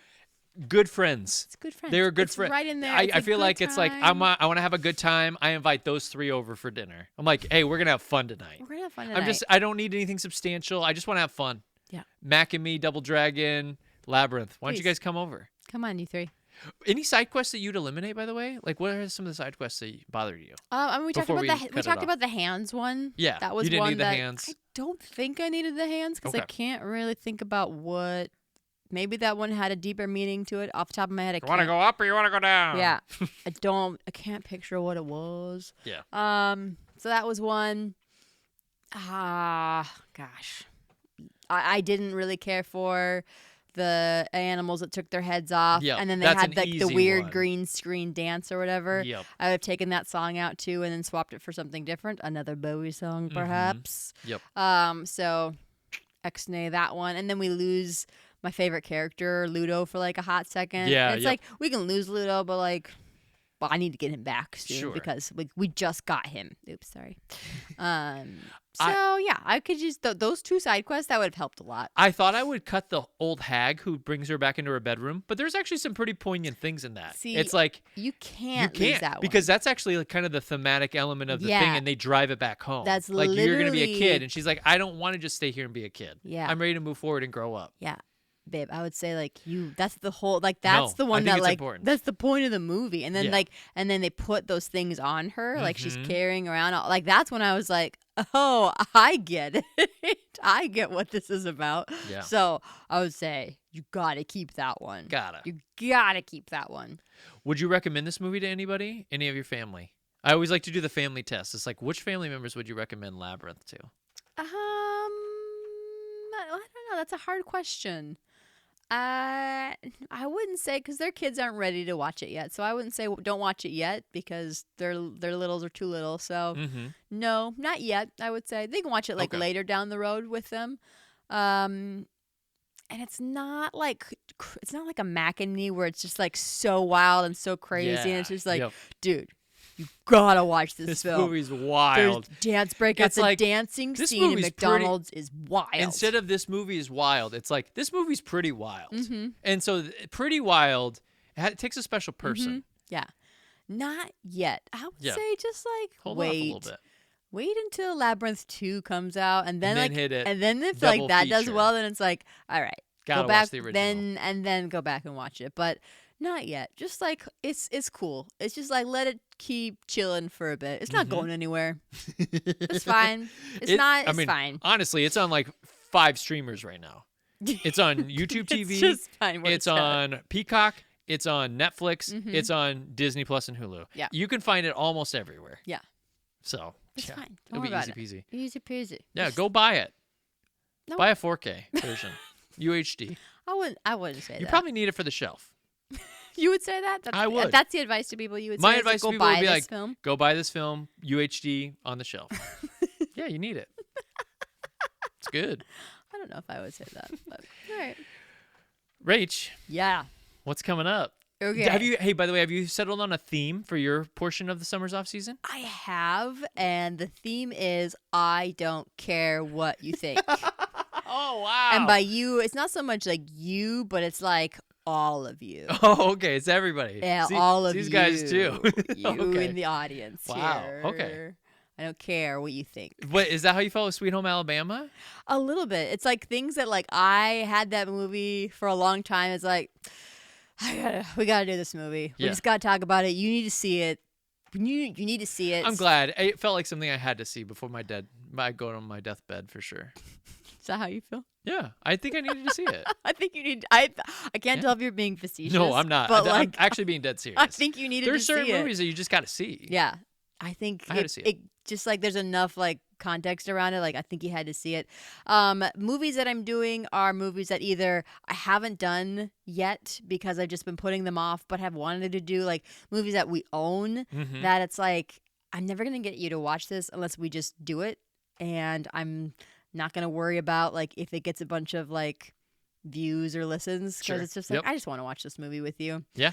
friends. It's good friends. They're good It's friends. right in there. I It's a feel good like it's like time. I want to have a good time. I invite those 3 over for dinner. I'm like, hey, we're gonna have fun tonight. We're gonna have fun tonight. I don't need anything substantial. I just want to have fun. Yeah. Mac and Me, Double Dragon, Labyrinth. Why don't you Please. guys come over? Come on, you 3. Any side quests that you'd eliminate, by the way? Like, what are some of the side quests that bothered you? I mean, we talked Before about we we cut it talked off. about the hands one. Yeah, that was you didn't one need the that hands. I don't think I needed the hands because I Okay. can't really think about what. Maybe that one had a deeper meaning to it. Off the top of my head, I You want to can't- go up or you want to go down? Yeah, I can't picture what it was. Yeah. So that was one. Gosh, I didn't really care for the animals that took their heads off, Yep, and then they that's had an like the easy weird one. green screen dance or whatever. Yep. I would have taken that song out too, and then swapped it for something different, another Bowie song perhaps. Yep. So X-nay that one, and then we lose my favorite character Ludo for like a hot second. Yeah, and it's yep. like we can lose Ludo, but like, well, I need to get him back soon Sure. because we just got him. Oops, sorry. I could just those two side quests that would have helped a lot. I thought I would cut the old hag who brings her back into her bedroom, but there's actually some pretty poignant things in that. See, it's like you can't lose that one because that's actually like kind of the thematic element of the thing, and they drive it back home. That's like you're gonna be a literally- kid, and she's like, I don't want to just stay here and be a kid. Yeah. I'm ready to move forward and grow up. Yeah. Babe, I would say like that's the whole like that's No, the I one think that it's like important. that's the point of the movie. And then Yeah. and then they put those things on her like she's Mhm. carrying around like that's when I was like, "Oh, I get it. I get what this is about." Yeah. So, I would say you got to keep that one. Gotta. You got to keep that one. Would you recommend this movie to anybody? Any of your family? I always like to do the family test. It's like, which family members would you recommend Labyrinth to? I don't know. That's a hard question. I wouldn't say because their kids aren't ready to watch it yet, so I wouldn't say don't watch it yet because their littles are too little. So no, not yet. I would say they can watch it like Okay. later down the road with them. And it's not like a Mac and Me where it's just like so wild and so crazy, and it's just like, Yep. dude, you gotta watch this This film. movie's wild. There's dance breakouts. It's The like, dancing this scene in movie's McDonald's is wild. Instead of this movie is wild, it's like this movie's pretty wild. Mm-hmm. And so pretty wild, it takes a special person. Yeah. Not yet. I would Yeah. say just like Hold off a wait. little bit. Wait until Labyrinth 2 comes out and then And then hit it. and then if Double like that does feature. well then it's like, all right. Gotta go back watch the original. then go back and watch it. But not yet. Just like it's cool. It's just like let it keep chilling for a bit. It's not going anywhere. It's fine. It's fine. Honestly, it's on like 5 streamers right now. It's on YouTube TV. It's just fine. where It's at. on Peacock. It's on Netflix. It's on Disney Plus and Hulu. Yeah. You can find it almost everywhere. Yeah. So It's yeah, fine. it'll Don't be worry easy about peasy. it. Easy peasy. Yeah, Just- go buy it. No. Buy a 4K version. UHD. I wouldn't say You that. probably need it for the shelf. You would say that? I would. That's the advice to people you would My say. advice is to go people buy would be this like, film. go buy this film, UHD on the shelf. Yeah, you need it. It's good. I don't know if I would say that. But, all right. Rach, Yeah. what's coming up? Okay. Hey, by the way, have you settled on a theme for your portion of the summer's off season? I have, and the theme is I don't care what you think. Oh, wow. And by you, it's not so much like you, but it's like all of you. Oh, okay. It's everybody. Yeah, See, all of these you. guys too. You Okay. in the audience. Wow, Here. okay. I don't care what you think. Wait, is that how you felt with Sweet Home Alabama? A little bit. It's like things that like I had that movie for a long time. It's like we gotta do this movie. We Yeah. just gotta talk about it. You need to see it. You need to see it. I'm glad. It felt like something I had to see before my going on my deathbed for sure. Is that how you feel? Yeah, I think I needed to see it. I think you need. I can't tell if you're being facetious. No, I'm not. But I'm like, actually being dead serious. I think you needed There's to see certain it. movies that you just got to see. Yeah, I think I had to see it. just like there's enough like context around it. Like I think you had to see it. Movies that I'm doing are movies that either I haven't done yet because I've just been putting them off, but have wanted to do. Like movies that we own. Mhm. That it's like I'm never gonna get you to watch this unless we just do it, and I'm not gonna worry about like if it gets a bunch of like views or listens because Sure. it's just like Yep. I just want to watch this movie with you. Yeah.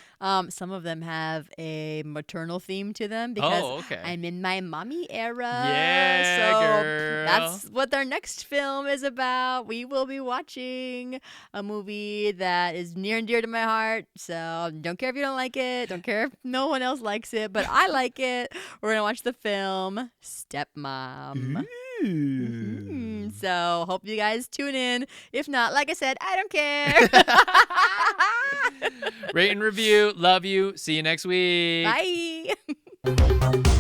Some of them have a maternal theme to them because Oh, okay. I'm in my mommy era. Yeah, so girl. that's what our next film is about. We will be watching a movie that is near and dear to my heart. So don't care if you don't like it. Don't care if no one else likes it, but I like it. We're gonna watch the film Stepmom. So hope you guys tune in. If not, like I said, I don't care. Rate and review. Love you. See you next week. Bye.